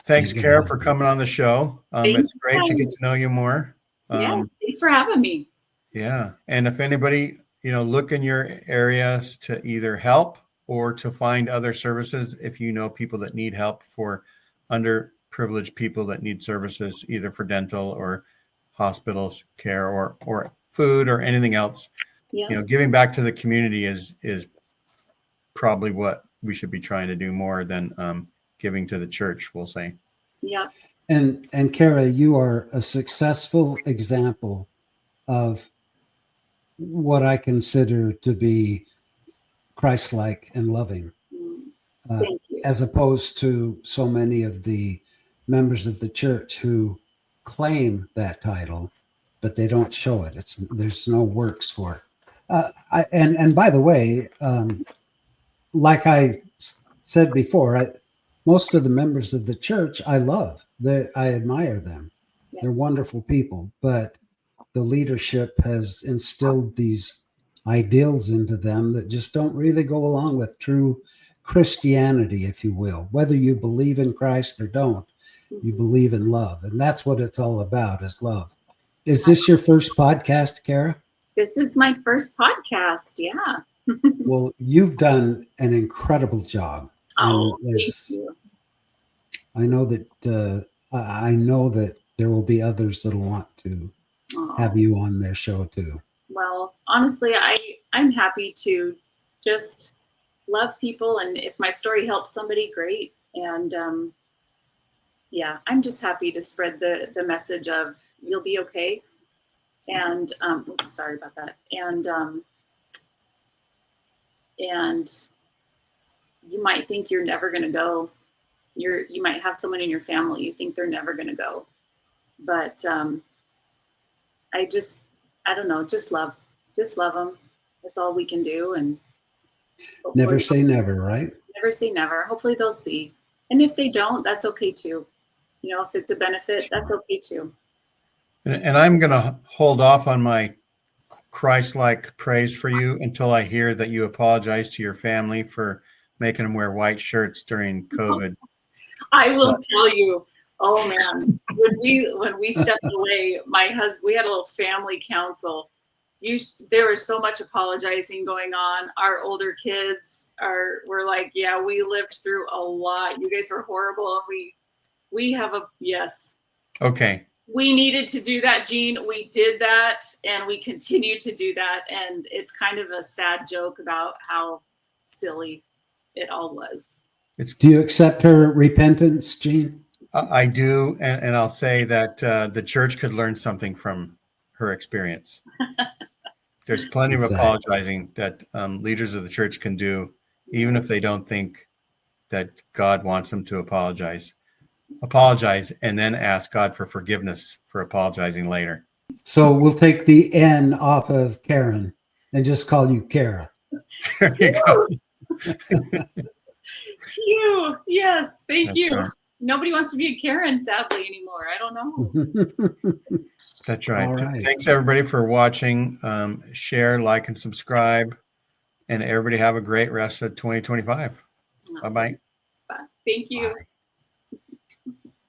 Thanks, Cara, for coming on the show. It's great to get to know you more. Thanks for having me. Yeah. And if anybody, look in your areas to either help or to find other services, if you know people that need help, for underprivileged people that need services, either for dental or hospitals care or food or anything else. Giving back to the community is probably what we should be trying to do more than giving to the church, we'll say. Yeah. And Cara, you are a successful example of what I consider to be Christ-like and loving, Thank you. as opposed to so many of the members of the church who claim that title, but they don't show it. There's no works for it. And by the way, like I said before, most of the members of the church I love. I admire them. Yeah. They're wonderful people, but the leadership has instilled these ideals into them that just don't really go along with true Christianity, if you will. Whether you believe in Christ or don't, you believe in love. And that's what it's all about, is love. Is this your first podcast, Cara? This is my first podcast. Yeah. Well, you've done an incredible job. Oh, thank you. I know that there will be others that'll want to have you on their show too. Well, honestly, I'm happy to just love people, and if my story helps somebody, great. And yeah, I'm just happy to spread the message of you'll be okay. And oops, sorry about that. And you might think you're never going to go. You might have someone in your family you think they're never going to go, but I don't know, just love them. That's all we can do. And never say never, right? Never say never. Hopefully they'll see. And if they don't, that's okay too. You know, if it's a benefit, that's okay too. And I'm going to hold off on my Christ-like praise for you until I hear that you apologize to your family for making them wear white shirts during COVID. I will tell you. Oh man, when we stepped away, my husband, we had a little family council. There was so much apologizing going on. Our older kids were like, yeah, we lived through a lot. You guys were horrible. And we have yes. Okay. We needed to do that, Gene. We did that, and we continue to do that. And it's kind of a sad joke about how silly it all was. Do you accept her repentance, Gene? I do, and I'll say that the church could learn something from her experience. There's plenty of apologizing that leaders of the church can do, even if they don't think that God wants them to apologize. Apologize and then ask God for forgiveness for apologizing later. So we'll take the N off of Karen and just call you Cara. There you go. Phew. Yes, thank That's you. right. Nobody wants to be a Karen, sadly, anymore. I don't know. That's right. All right. Thanks, everybody, for watching. Share, like, and subscribe. And everybody have a great rest of 2025. Awesome. Bye-bye. Bye. Thank you. Bye.